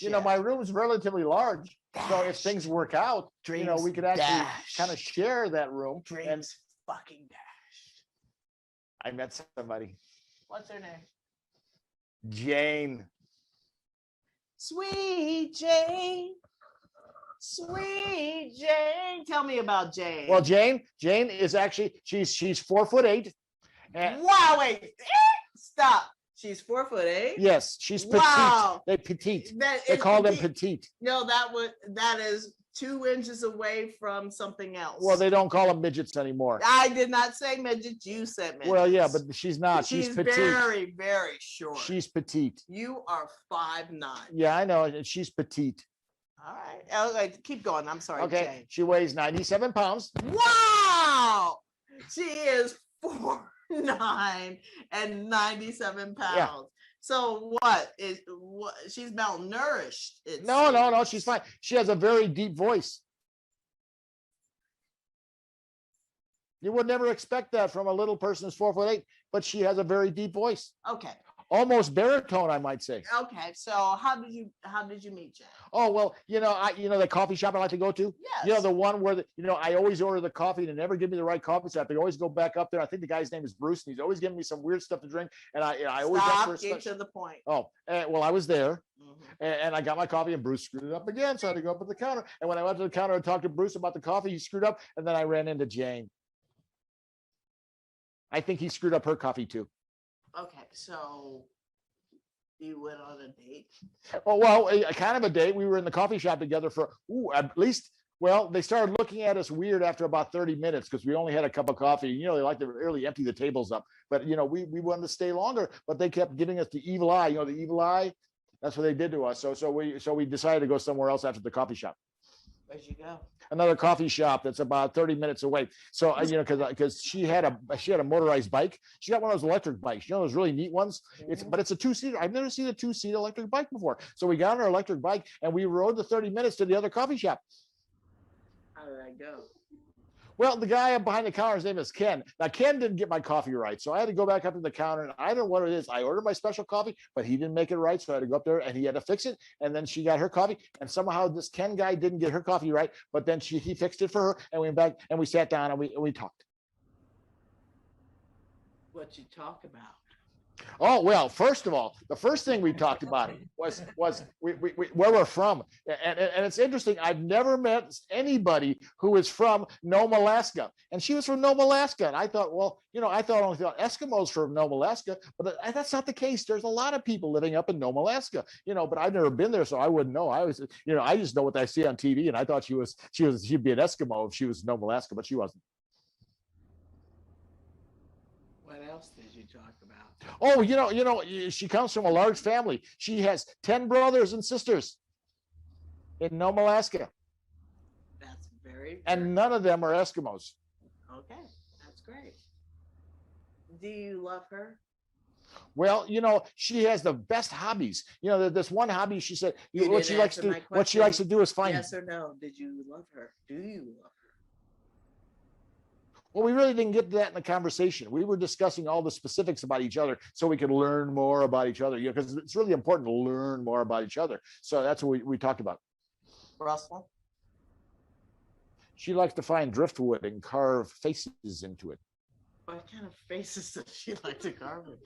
Speaker 1: You know, my room's relatively large, so if things work out, you know, we could actually kind of share that room.
Speaker 3: Dreams fucking dash.
Speaker 1: I met somebody.
Speaker 3: What's her name?
Speaker 1: Jane.
Speaker 3: Sweet Jane. Sweet Jane. Tell me about Jane.
Speaker 1: Well, Jane is actually she's 4'8". And
Speaker 3: wow, wait. Stop. She's 4'8".
Speaker 1: Yes, she's petite.
Speaker 3: Wow.
Speaker 1: They petite. They call them petite.
Speaker 3: No, that is 2 inches away from something else.
Speaker 1: Well, they don't call them midgets anymore.
Speaker 3: I did not say midgets. You said midgets.
Speaker 1: Well, yeah, but she's not. She's petite.
Speaker 3: Very, very short.
Speaker 1: She's petite.
Speaker 3: You are 5'9".
Speaker 1: Yeah, I know. And she's petite.
Speaker 3: All right. Okay, keep going. I'm sorry.
Speaker 1: Okay.
Speaker 3: Jane.
Speaker 1: She weighs 97 pounds.
Speaker 3: Wow. She is 4'9" and 97 pounds.
Speaker 1: Yeah.
Speaker 3: So what? She's malnourished.
Speaker 1: No. She's fine. She has a very deep voice. You would never expect that from a little person who's 4'8", but she has a very deep voice.
Speaker 3: Okay.
Speaker 1: Almost baritone, I might say.
Speaker 3: Okay. So how did you meet Jane?
Speaker 1: Oh, well, you know the coffee shop I like to go to?
Speaker 3: Yes.
Speaker 1: You know, the one where I always order the coffee and they never give me the right coffee, so I have to always go back up there. I think the guy's name is Bruce, and he's always giving me some weird stuff to drink. And I always
Speaker 3: get to the point.
Speaker 1: Oh, well, I was there, and I got my coffee, and Bruce screwed it up again, so I had to go up to the counter. And when I went to the counter and talked to Bruce about the coffee, he screwed up, and then I ran into Jane. I think he screwed up her coffee too.
Speaker 3: Okay, so you went on a date?
Speaker 1: Oh, well, a kind of a date. We were in the coffee shop together for at least. Well, they started looking at us weird after about 30 minutes because we only had a cup of coffee. You know, they like to really empty the tables up. But, you know, we wanted to stay longer, but they kept giving us the evil eye. You know, the evil eye. That's what they did to us. So we decided to go somewhere else after the coffee shop.
Speaker 3: Where'd you go?
Speaker 1: Another coffee shop that's about 30 minutes away. So, you know, because she had a motorized bike. She got one of those electric bikes, you know, those really neat ones. But it's a 2-seater. I've never seen a 2-seat electric bike before. So we got on our electric bike and we rode the 30 minutes to the other coffee shop.
Speaker 3: How did I go?
Speaker 1: Well, the guy behind the counter, his name is Ken. Now, Ken didn't get my coffee right, so I had to go back up to the counter, and I don't know what it is. I ordered my special coffee, but he didn't make it right, so I had to go up there, and he had to fix it, and then she got her coffee, and somehow this Ken guy didn't get her coffee right, but then he fixed it for her, and we went back, and we sat down, and we talked.
Speaker 3: What you talk about?
Speaker 1: Oh, well, first of all, the first thing we talked about was where we're from. And it's interesting. I've never met anybody who is from Nome, Alaska. And she was from Nome, Alaska. And I thought, well, you know, I only thought Eskimos from Nome, Alaska. But that's not the case. There's a lot of people living up in Nome, Alaska, you know, but I've never been there, so I wouldn't know. I just know what I see on TV. And I thought she'd be an Eskimo if she was Nome, Alaska, but she wasn't.
Speaker 3: What else did you talk about?
Speaker 1: Oh, you know, she comes from a large family. She has 10 brothers and sisters in Nome, Alaska.
Speaker 3: That's very.
Speaker 1: And none of them are Eskimos.
Speaker 3: Okay, that's great. Do you love her?
Speaker 1: Well, you know, she has the best hobbies. You know, this one hobby, she said, what she likes to do is find.
Speaker 3: Yes or no? Did you love her? Do you love her?
Speaker 1: Well, we really didn't get to that in the conversation. We were discussing all the specifics about each other so we could learn more about each other, you know, because it's really important to learn more about each other. So that's what we talked about.
Speaker 3: Russell?
Speaker 1: She likes to find driftwood and carve faces into it.
Speaker 3: What kind of faces does she like to carve it?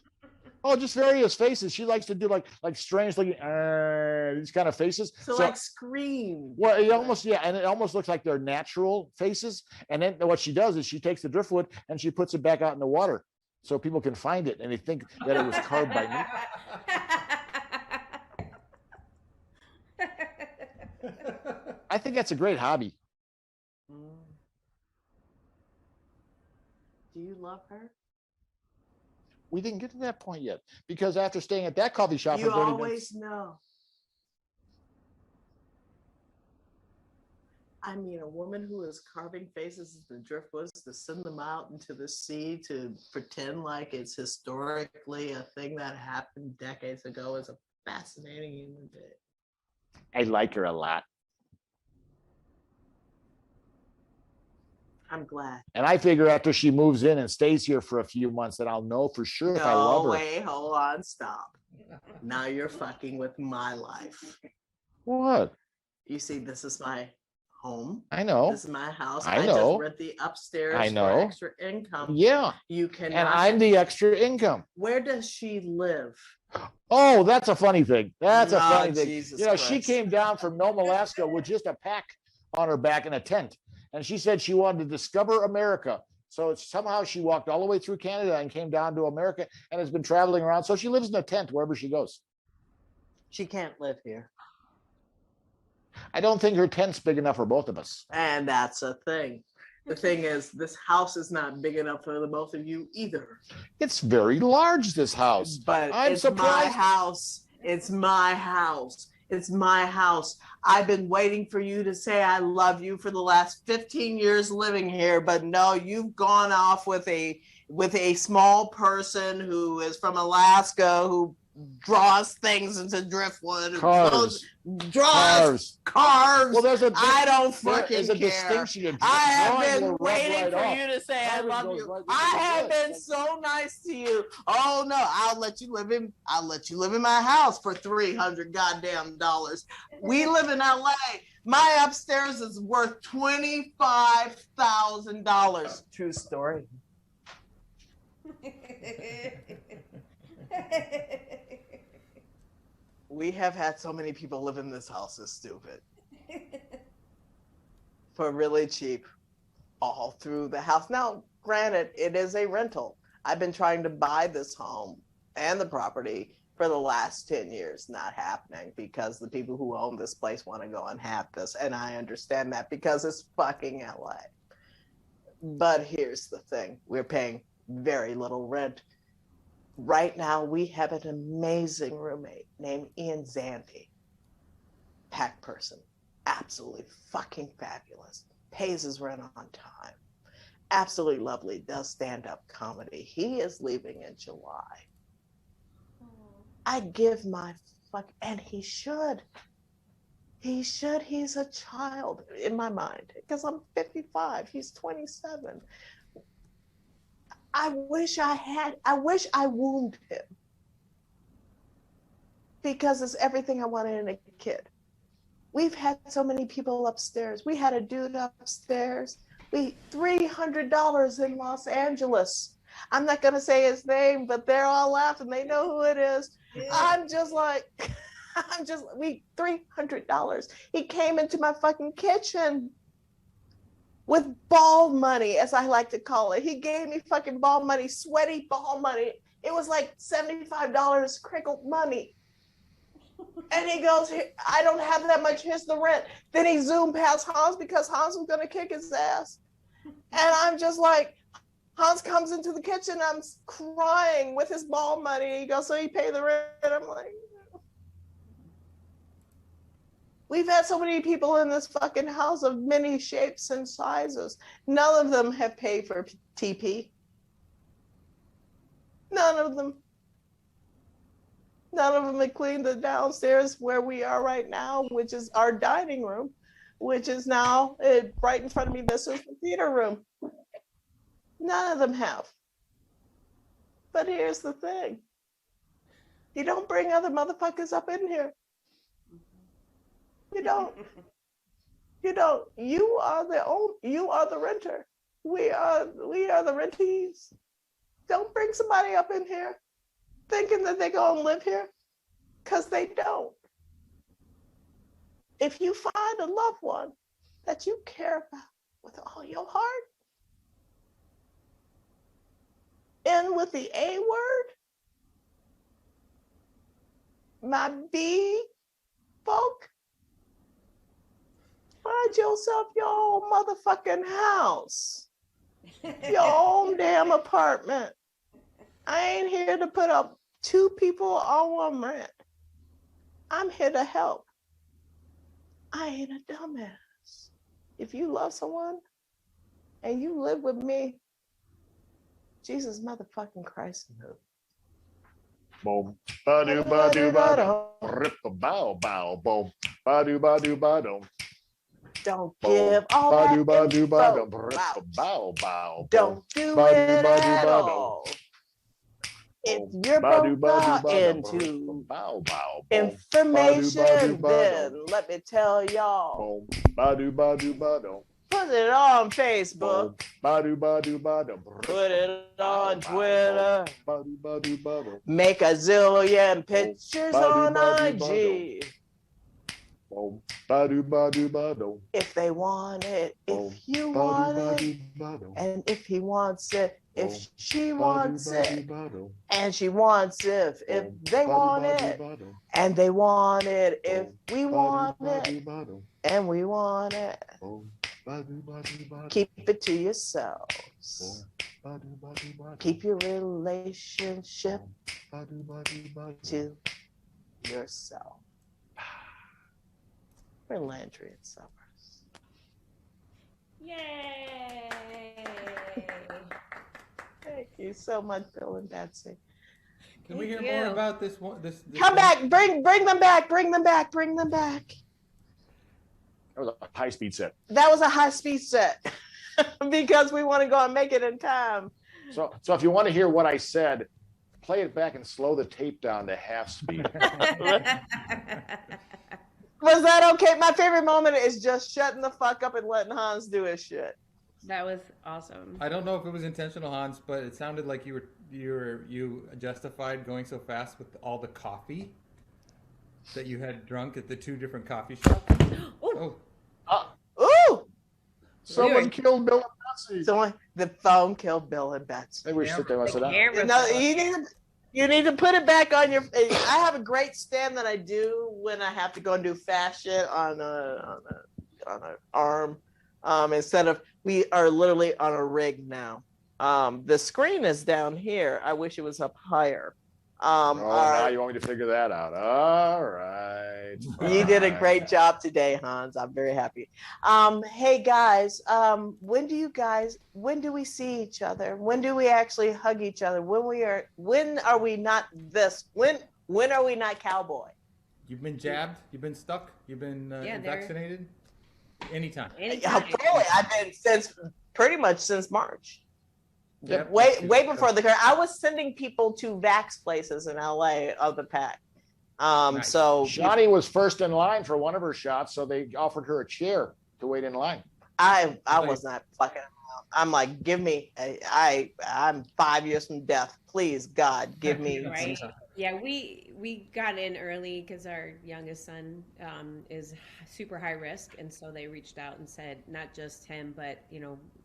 Speaker 1: Oh, just various faces. She likes to do like strange looking these kind of faces.
Speaker 3: So like scream.
Speaker 1: Well, it almost looks like they're natural faces. And then what she does is she takes the driftwood and she puts it back out in the water so people can find it and they think that it was carved by me. I think that's a great hobby.
Speaker 3: Do you love her?
Speaker 1: We didn't get to that point yet because after staying at that coffee shop
Speaker 3: you
Speaker 1: for 30
Speaker 3: always
Speaker 1: minutes,
Speaker 3: know. I mean, a woman who is carving faces in the driftwoods to send them out into the sea to pretend like it's historically a thing that happened decades ago is a fascinating human being.
Speaker 1: I like her a lot.
Speaker 3: I'm glad.
Speaker 1: And I figure after she moves in and stays here for a few months, that I'll know for sure if I love her.
Speaker 3: Wait, hold on, stop. Now you're fucking with my life.
Speaker 1: What?
Speaker 3: You see, this is my home.
Speaker 1: I know.
Speaker 3: This is my house.
Speaker 1: I know.
Speaker 3: just rent the upstairs
Speaker 1: I know.
Speaker 3: for extra income.
Speaker 1: Yeah.
Speaker 3: You can.
Speaker 1: And I'm the extra income.
Speaker 3: Where does she live?
Speaker 1: Oh, that's a funny thing. That's a funny thing.
Speaker 3: Jesus
Speaker 1: You know,
Speaker 3: Christ.
Speaker 1: she came down from Nome, Alaska with just a pack on her back in a tent. And she said she wanted to discover America. So somehow she walked all the way through Canada and came down to America and has been traveling around. So she lives in a tent wherever she goes.
Speaker 3: She can't live here.
Speaker 1: I don't think her tent's big enough for both of us.
Speaker 3: And that's a thing. The thing is, this house is not big enough for the both of you either.
Speaker 1: It's very large, this house.
Speaker 3: But
Speaker 1: I'm
Speaker 3: it's
Speaker 1: surprised.
Speaker 3: my house. It's my house. It's my house. I've been waiting for you to say I love you for the last 15 years living here, but no, you've gone off with a small person who is from Alaska who draws things into driftwood.
Speaker 1: Cars.
Speaker 3: Draws cars.
Speaker 1: Well,
Speaker 3: I don't fucking
Speaker 1: there's a
Speaker 3: care.
Speaker 1: distinction.
Speaker 3: I have
Speaker 1: Drawing
Speaker 3: been
Speaker 1: will rub
Speaker 3: waiting
Speaker 1: right
Speaker 3: for
Speaker 1: off.
Speaker 3: you to say I
Speaker 1: Cars
Speaker 3: love
Speaker 1: goes
Speaker 3: you.
Speaker 1: right
Speaker 3: I
Speaker 1: into
Speaker 3: have
Speaker 1: the
Speaker 3: been
Speaker 1: wood.
Speaker 3: so nice to you. Oh no, I'll let you live in my house for $300 goddamn dollars. We live in LA. My upstairs is worth $25,000. True story. We have had so many people live in this house. It's stupid. For really cheap, all through the house. Now, granted, it is a rental. I've been trying to buy this home and the property for the last 10 years. Not happening because the people who own this place want to go and have this. And I understand that because it's fucking LA. But here's the thing. We're paying very little rent. Right now, we have an amazing roommate named Ian Zandy. Pack person. Absolutely fucking fabulous. Pays his rent on time. Absolutely lovely. Does stand-up comedy. He is leaving in July. I give my fuck, and he should. He should. He's a child in my mind because I'm 55. He's 27. I wish I wound him because it's everything I wanted in a kid. We've had so many people upstairs. We had a dude upstairs. $300 in Los Angeles. I'm not going to say his name, but they're all laughing. They know who it is. Yeah. I'm just $300. He came into my fucking kitchen with ball money, as I like to call it. He gave me fucking ball money, sweaty ball money. It was like $75 crinkled money. And he goes, I don't have that much, here's the rent. Then he zoomed past Hans because Hans was going to kick his ass. And I'm just like, Hans comes into the kitchen, I'm crying with his ball money. He goes, so you pay the rent? I'm like, we've had so many people in this fucking house of many shapes and sizes. None of them have paid for TP. None of them. None of them have cleaned the downstairs where we are right now, which is our dining room, which is now right in front of me. This is the theater room. None of them have. But here's the thing. You don't bring other motherfuckers up in here. You don't. You don't. You are the renter. We are the rentees. Don't bring somebody up in here thinking that they're going to live here, because they don't. If you find a loved one that you care about with all your heart, and with the A word, my B folk, find yourself your own motherfucking house, your own damn apartment. I ain't here to put up 2 people on one rent. I'm here to help. I ain't a dumbass. if you love someone and you live with me, Jesus motherfucking Christ.
Speaker 1: Boom. Ba-do, ba-do, ba-do. Rip-a-bow, bow, boom. Ba-do, ba-do, ba-do.
Speaker 3: Don't give all that info out.
Speaker 1: Bow, bow.
Speaker 3: Don't do it at all. If you're both into information, then let me tell y'all. Put it on Facebook. Put it on Twitter. Make a zillion pictures on IG. If they want it, if you want it, and if he wants it, if she wants it, and she wants it, if they want it, and they want it, if we want it, and we want it. Keep it to yourselves. Keep your relationship to yourself. For Landry and Summers.
Speaker 5: Yay!
Speaker 3: Thank you so much, Bill and Betsy.
Speaker 7: Can we hear more about this one? This
Speaker 3: Come back, bring them back, bring them back.
Speaker 1: That was a high-speed set.
Speaker 3: That was a high-speed set because we want to go and make it in time.
Speaker 1: So if you want to hear what I said, play it back and slow the tape down to half speed.
Speaker 3: Was that okay? My favorite moment is just shutting the fuck up and letting Hans do his shit.
Speaker 5: That was awesome.
Speaker 7: I don't know if it was intentional, Hans, but it sounded like you justified going so fast with all the coffee that you had drunk at the two different coffee shops.
Speaker 3: Ooh.
Speaker 1: Someone killed Bill and Betsy.
Speaker 3: The phone killed Bill and Betsy.
Speaker 1: Maybe we should sit there and sit down.
Speaker 3: No, you need to put it back on your. I have a great stand that I do when I have to go and do fast shit on an arm. Instead of, we are literally on a rig now. The screen is down here. I wish it was up higher.
Speaker 1: Now you want me to figure that out. All right.
Speaker 3: You did a great job today, Hans. I'm very happy. Hey guys, when do we see each other? When do we actually hug each other? When are we not this? When are we not cowboy?
Speaker 7: You've been jabbed? You've been stuck? You've been vaccinated? Anytime.
Speaker 3: I've been pretty much since March.
Speaker 7: Yep.
Speaker 3: Way before the current. I was sending people to Vax places in LA of the pack.
Speaker 7: Nice.
Speaker 3: So
Speaker 1: Shani was first in line for one of her shots, so they offered her a chair to wait in line.
Speaker 3: I was not fucking around. I'm like, give me. I'm 5 years from death. Please, God, give me.
Speaker 5: Right? Yeah, we got in early because our youngest son is super high risk, and so they reached out and said not just him, but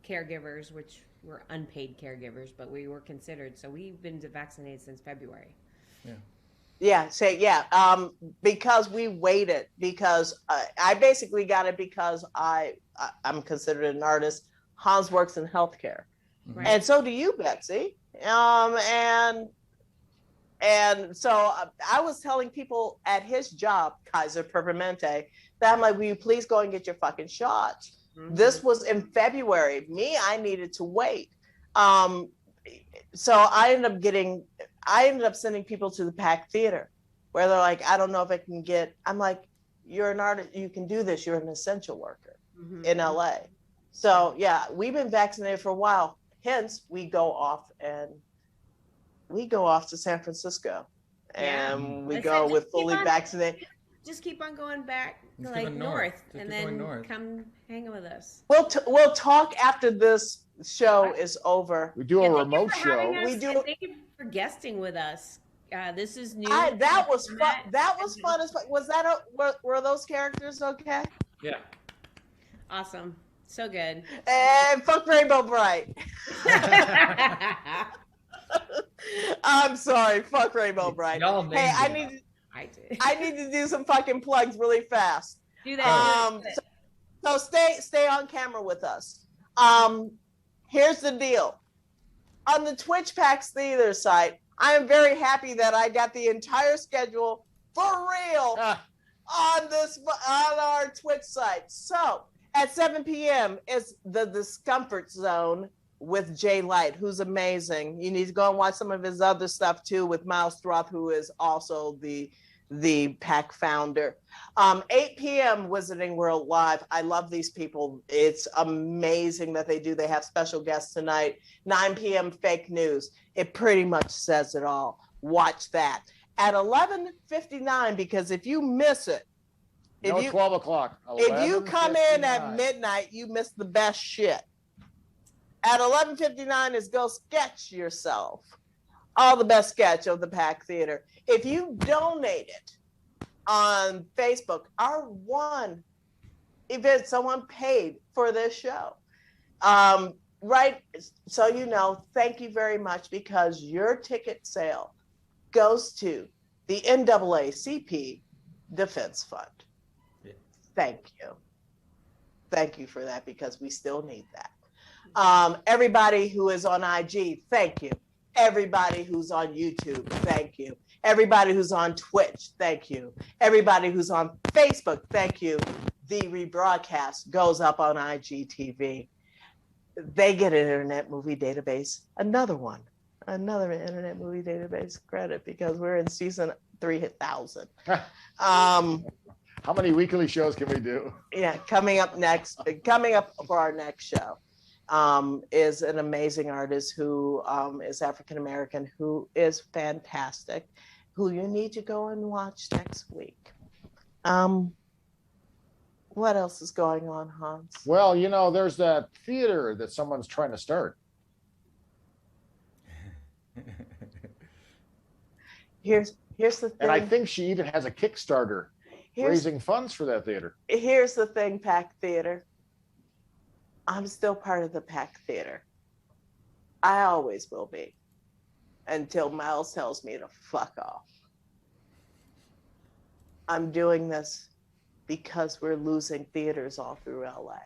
Speaker 5: caregivers, which were unpaid caregivers, but we were considered. So we've been vaccinated since February.
Speaker 3: Because we waited, because I basically got it because I'm considered an artist. Hans works in healthcare,
Speaker 5: Right.
Speaker 3: and so do you, Betsy. And so I was telling people at his job, Kaiser Permanente, that I'm like, will you please go and get your fucking shot? Mm-hmm. This was in February. I needed to wait. So I ended up sending people to the Pack Theater where they're like, I don't know if I can get, I'm like, you're an artist, you can do this. You're an essential worker in LA. So yeah, we've been vaccinated for a while. Hence we go off to San Francisco and we go with fully vaccinated.
Speaker 5: Just keep on going back north and then come hang with us.
Speaker 3: We'll talk after this show is over.
Speaker 1: We do a remote show.
Speaker 5: Thank you for guesting with us. This is new.
Speaker 3: That was fun. That was fun as fuck. Was that were those characters okay?
Speaker 7: Yeah.
Speaker 5: Awesome. So good.
Speaker 3: And fuck Rainbow Bright. I'm sorry. Fuck Rainbow Bright. Hey, I need to do some fucking plugs really fast.
Speaker 5: Do that.
Speaker 3: So stay on camera with us. Here's the deal. On the Twitch PAX Theater site, I am very happy that I got the entire schedule for real on our Twitch site. So At 7 p.m. is The Discomfort Zone with Jay Light, who's amazing. You need to go and watch some of his other stuff too with Miles Throth, who is also the PAC founder. 8 p.m. Wizarding World Live. I love these people. It's amazing that they do. They have special guests tonight. 9 p.m. Fake News. It pretty much says it all. Watch that. At 11:59, because if you miss it,
Speaker 1: 12 o'clock.
Speaker 3: If you come in at midnight, you miss the best shit. At 11:59 is Go Sketch Yourself. All the best sketch of the PAC Theater. If you donate it on Facebook, our one event, someone paid for this show. Right, so you know, thank you very much, because your ticket sale goes to the NAACP Defense Fund. Yeah. Thank you. Thank you for that, because we still need that. Everybody who is on IG, thank you. Everybody who's on YouTube, thank you. Everybody who's on Twitch, thank you. Everybody who's on Facebook, thank you. The rebroadcast goes up on IGTV. They get an Internet Movie Database, another Internet Movie Database credit, because we're in season 3000.
Speaker 1: How many weekly shows can we do?
Speaker 3: Yeah, coming up for our next show is an amazing artist who is African American, who is fantastic, who you need to go and watch next week. What else is going on, Hans?
Speaker 1: Well, you know, there's that theater that someone's trying to start.
Speaker 3: Here's the thing.
Speaker 1: And I think she even has a Kickstarter raising funds for that theater.
Speaker 3: Here's the thing, PAC Theater. I'm still part of the PAC Theater. I always will be, until Miles tells me to fuck off. I'm doing this because we're losing theaters all through LA.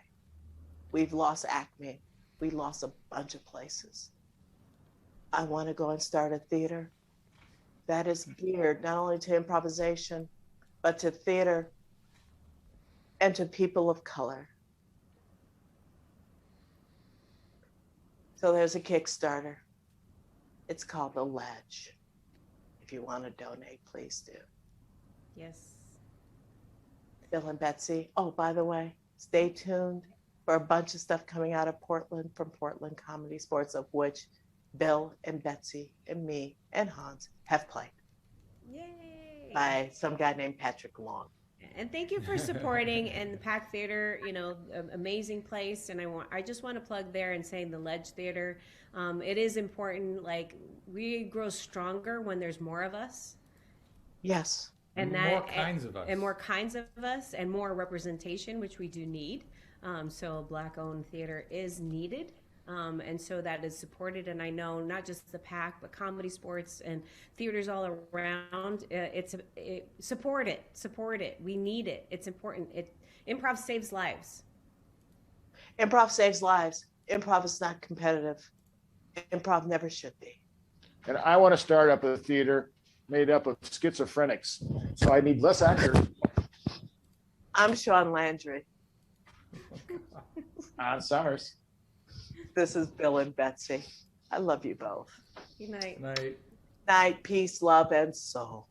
Speaker 3: We've lost Acme. We lost a bunch of places. I want to go and start a theater that is geared not only to improvisation, but to theater and to people of color. So there's a Kickstarter. It's called The Ledge. If you want to donate, please do.
Speaker 5: Yes.
Speaker 3: Bill and Betsy. Oh, by the way, stay tuned for a bunch of stuff coming out of Portland from Portland Comedy Sports, of which Bill and Betsy and me and Hans have played.
Speaker 5: Yay!
Speaker 3: By some guy named Patrick Long.
Speaker 5: And thank you for supporting and the PAC Theater, you know, amazing place. And I just want to plug there and saying the Ledge Theater. It is important. Like, we grow stronger when there's more of us.
Speaker 3: Yes.
Speaker 5: And
Speaker 7: more kinds of us.
Speaker 5: And more kinds of us and more representation, which we do need. So Black-owned theater is needed. And so that is supported. And I know not just the PAC, but comedy sports and theaters all around. Support it. We need it. It's important. Improv saves lives.
Speaker 3: Improv saves lives. Improv is not competitive. Improv never should be.
Speaker 1: And I want to start up a theater made up of schizophrenics. So I need less actors.
Speaker 3: I'm Sean Landry.
Speaker 1: On Summers.
Speaker 3: This is Bill and Betsy. I love you both.
Speaker 5: Good night.
Speaker 7: Night.
Speaker 3: Night, peace, love, and soul.